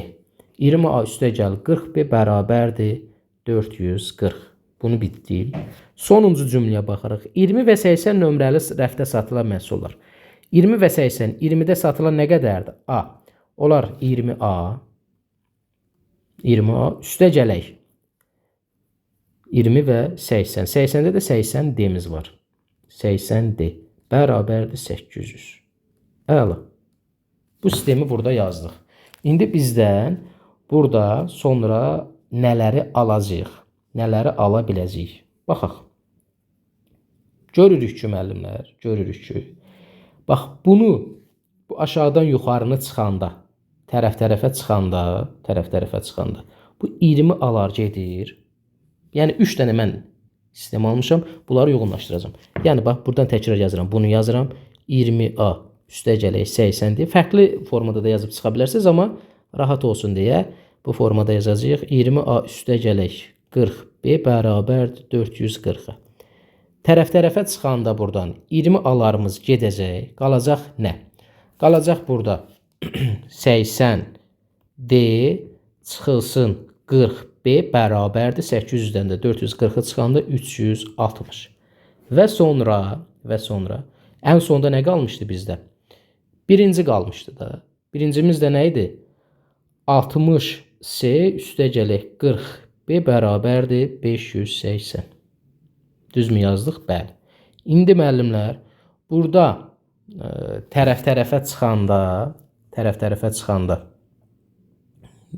20A üstəgəl 40B bərabərdir 440. Bunu bitdik. Sonuncu cümləyə baxırıq. 20 və 80 nömrəli rəfdə satılan məhsullar. 20 və 80. 20-də satılan nə qədərdir? A. Olar 20A. 20A üstəgələk 20 və 80. 80-də də 80D'miz var. 80D bərabərdir 800. Əla. Bu sistemi burada yazdıq. İndi bizdən burada sonra nələri alacağıq? Nələri ala biləcəyik? Baxaq. Görürük ki, müəllimlər, görürük ki. Bax, bunu bu aşağıdan yuxarını çıxanda, tərəf-tərəfə çıxanda, bu 20 alar gedir. Yəni 3 dənə mən sistem almışam, bunları yoğunlaşdıracağam. Yəni bax, buradan təkrar yazıram, bunu yazıram. 20A üstəgələk 80 deyə. Fərqli formada da yazıb çıxa bilərsiniz, amma rahat olsun deyə bu formada yazacağıq. 20A üstəgələk 40B bərabərdir 440-a. Tərəf-tərəfə çıxanda buradan 20 alarımız gedəcək. Qalacaq nə? Qalacaq burada 80D çıxılsın 40B bərabərdir 800-dən də 440-a çıxanda 360. Və sonra ən sonda nə qalmışdı bizdə? Birinci qalmışdı da. Birincimiz də nə idi? 60C üstəgələk 40B bərabərdir 580. Düzmü yazdıq? Bəli. İndi müəllimlər, burada tərəf-tərəfə çıxanda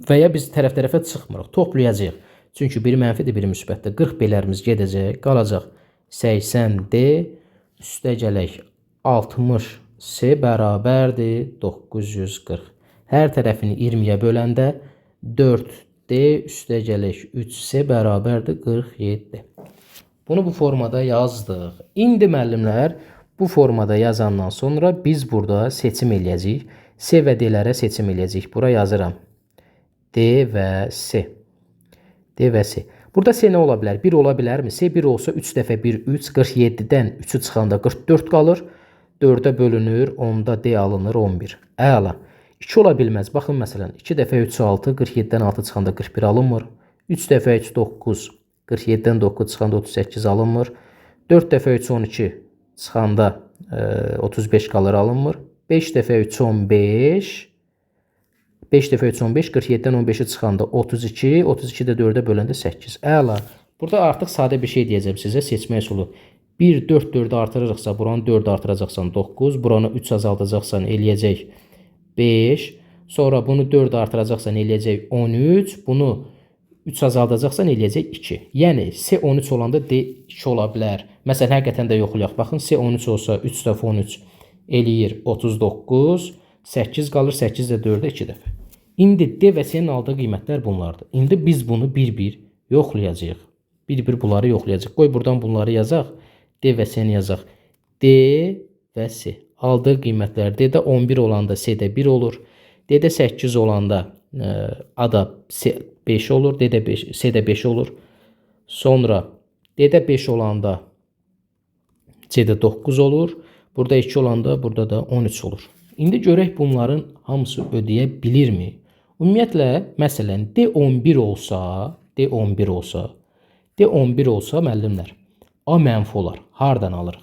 və ya biz tərəf-tərəfə çıxmırıq, toplayacağıq. Çünki biri mənfidir, biri müsbətdir. 40B'lərimiz gedəcək, qalacaq 80D üstəgələk 60C bərabərdir 940. Hər tərəfini 20-yə böləndə 4D üstəgələk 3C bərabərdir 47. Bunu bu formada yazdıq. İndi müəllimlər, bu formada yazandan sonra biz burada seçim eləyəcəyik. C və D-lərə seçim eləyəcəyik. Bura yazıram. D və C. D və C. Burada C nə ola bilər? 1 ola bilərmi? C 1 olsa 3 dəfə 1, 3. 47-dən 3'ü çıxanda 44 qalır. 4-ə bölünür. Onda D alınır 11. Əla. 2 ola bilməz. Baxın məsələn. 2 dəfə 3, 6. 47-dən 6 çıxanda 41 alınmır. 3 dəfə 3, 9. 47-dən 9 çıxanda 38 alınmır. 4 dəfə 3, 12 çıxanda 35 qalır alınmır. 5 dəfə 3, 15. 5 dəfə 3, 15. 47-dən 15'i çıxanda 32. 32 də 4'ə böləndə 8. Əla. Burada artıq sadə bir şey deyəcəm sizə. Seçmə üsulu. 1, 4, 4'ü artırırıqsa, buranı 4 artıracaqsan 9. Buranı 3 azaldacaqsan eləyəcək 5. Sonra bunu 4 artıracaqsan eləyəcək 13. Bunu 3 azaldacaqsan eləyəcək 2. Yəni C 13 olanda D 2 ola bilər. Məsələn, həqiqətən də yoxlayaq. Baxın, C 13 olsa 3 dəfə 13 eləyir 39. 8 qalır, 8 də 4-ə 2 dəfə. İndi D və C-nin aldığı qiymətlər bunlardır. İndi biz bunu bir-bir yoxlayacağıq. Bir-bir bunları yoxlayacağıq. Qoy buradan bunları yazaq. D və C-ni yazaq. D və C. Aldığı qiymətlər D-də 11 olanda C-də 1 olur. D-də 8 olanda A-da 5 olur. D-də 5, C-də 5 olur. Sonra D-də 5 olanda C-də 9 olur. Burada 2 olanda burada da 13 olur. İndi görək bunların hamısı ödəyə bilirmi? Ümumiyyətlə, məsələn, D11 olsa, müəllimlər, A mənfi olar. Hardan alırıq?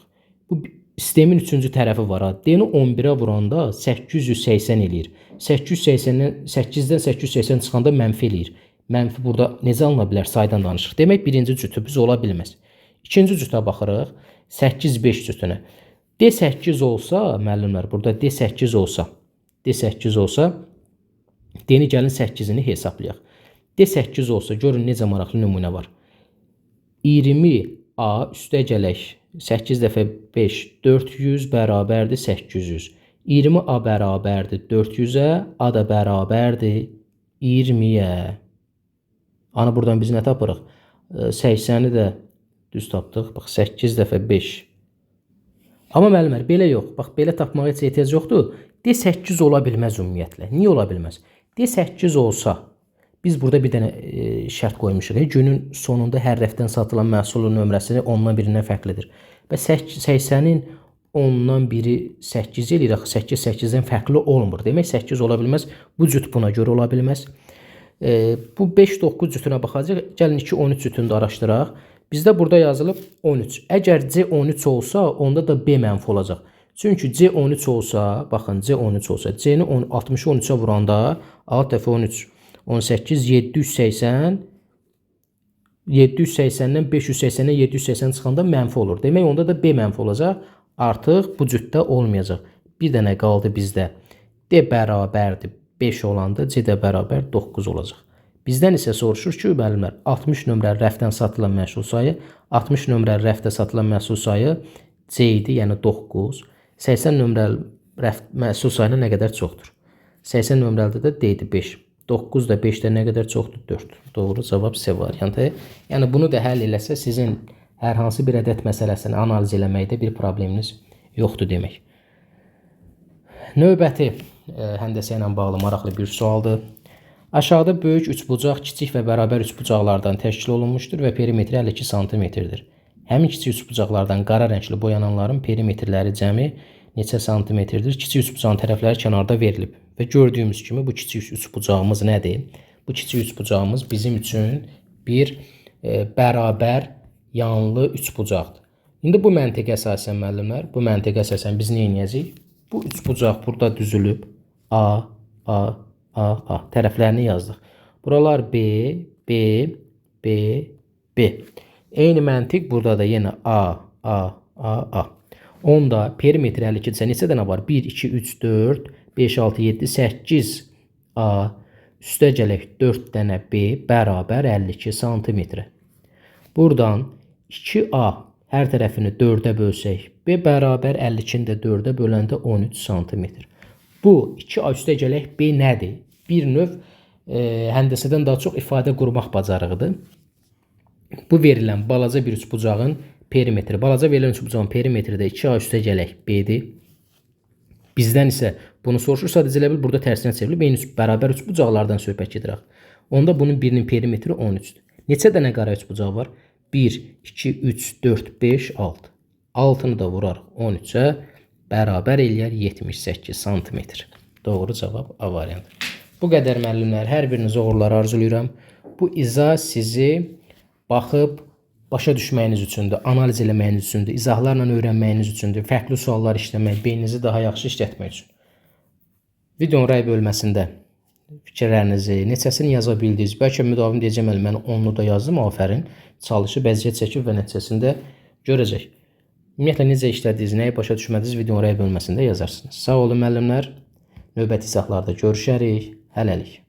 Bu sistemin 3-cü tərəfi var. D-ni 11'ə vuranda 880 eləyir. 880-dən 880 çıxanda mənfi eləyir. Mənfi burada necə alına bilər? Saydan danışırıq. Demək, birinci cütümüz ola bilməz. İkinci cütə baxırıq. 8-5 cütünə. D8 olsa, müəllimlər, burada D8 olsa, D8 olsa, D-ni gəlin 8-ini hesablayaq. D8 olsa, görün necə maraqlı nümunə var. 20A üstəgələk 8 dəfə 5 400 bərabərdir 800. 20A bərabərdir 400-ə, A da bərabərdir 20-yə. Ana buradan biz nə tapırıq? 80-i də düz tapdıq. Bax 8 dəfə 5. Amma müəllimlər belə yox. Bax belə tapmağa heç ehtiyac yoxdur. D8 ola bilməz ümumiyyətlə. Niyə ola bilməz? D8 olsa biz burada bir dənə şərt qoymuşuq. Günün sonunda hər rəfdən satılan məhsulun nömrəsi 10-dan birindən fərqlidir. Və 80-in 10-dan biri 8 eləyir. 8 8-dən fərqli olmur. Demək 8 ola bilməz. Bu cüt buna görə ola bilməz. Bu 5-9 cütünə baxacaq. Gəlin 2-13 cütünü də araşdıraq. Bizdə burada yazılıb 13. Əgər C13 olsa, onda da B mənfi olacaq. Çünki C13 olsa, baxın C13 olsa, C-ni 60-ı 13-ə vuranda 6 dəfə 13 18 780 780-dən 580-dən 780 çıxanda mənfi olur. Demək onda da B mənfi olacaq. Artıq bu cütdə olmayacaq. Bir dənə qaldı bizdə. D bərabərdir 5 olanda C də bərabər 9 olacaq. Bizdən isə soruşur ki, müəllimlər, 60 nömrəli rəfdən satılan məhsul sayı, 60 nömrəli rəfdə satılan məhsul sayı C idi, yəni 9. 80 nömrəli məhsul sayına nə qədər çoxdur? 80 nömrəlidə də D idi 5. 9 da 5-də nə qədər çoxdur? 4. Doğru cavab C variantı. Yəni bunu da həll eləsə sizin hər hansı bir ədəd məsələsini analiz eləməkdə bir probleminiz yoxdur demək. Növbəti həndəsə ilə bağlı maraqlı bir sualdır. Aşağıda böyük üçbucaq kiçik və bərabər üçbucaqlardan təşkil olunmuşdur və perimetri 52 sm-dir. Həmin kiçik üçbucaqlardan qara rəngli boyananların perimetrləri cəmi neçə santimetrdir? Kiçik üçbucağın tərəfləri kənarda verilib və gördüyümüz kimi bu kiçik üçbucağımız nədir? Bu kiçik üçbucağımız bizim üçün bir bərabər yanlı üçbucaqdır. İndi bu məntiqə əsasən müəllimlər, bu məntiqə əsasən biz nə edəcəyik? Bu üçbucaq burada düzülüb A tərəflərini yazdıq. Buralar B, B, B, B. Eyni məntiq burada da yenə A. Onda perimetri 52-dirsə neçə dənə var? 1, 2, 3, 4, 5, 6, 7, 8 A üstə gələk 4 dənə B bərabər 52 sm. Buradan 2A hər tərəfini 4-ə bölsək, B bərabər 52-ni də 4-ə böləndə 13 sm. Bu 2A üstə gələk B nədir? Bir növ həndəsədən daha çox ifadə qurmaq bacarığıdır. Bu verilən balaca bir üçbucağın perimetri. Balaca verilən üçbucağın perimetri də 2A üstə gələk B-dir. Bizdən isə bunu soruşur, sadəcə elə bil burada tərsinə çevrilib eyni bərabər üçbucaqlardan söhbət gedir. Onda bunun birinin perimetri 13-dür. Neçə dənə qara üçbucaq var? 1, 2, 3, 4, 5, 6. 6-nı da vurarıq 13-ə bərabər eləyər 78 sm. Doğru cavab A variantı. Bu qədər müəllimlər, hər birinizə uğurlar arzulayıram. Bu izah sizi baxıb başa düşməyiniz üçündür, analiz eləməyiniz üçündür, izahlarla öyrənməyiniz üçündür, fərqli suallar işləmək, beyninizi daha yaxşı işlətmək üçün. Videonun rəy bölməsində fikirlərinizi, neçəsini yaza bildiniz, bəlkə müdavim deyəcəm, mən onu da yazdım, afərin, çalışıb, əziyyət çəkib və nəticəsində görəcək. Ümumiyyətlə, necə işlədiniz, nəyi başa düşmədiniz, videonun rəy bölməsində yazarsınız. Sağ olun müəllimlər, növbəti izahlarda görüşərik, hələlik.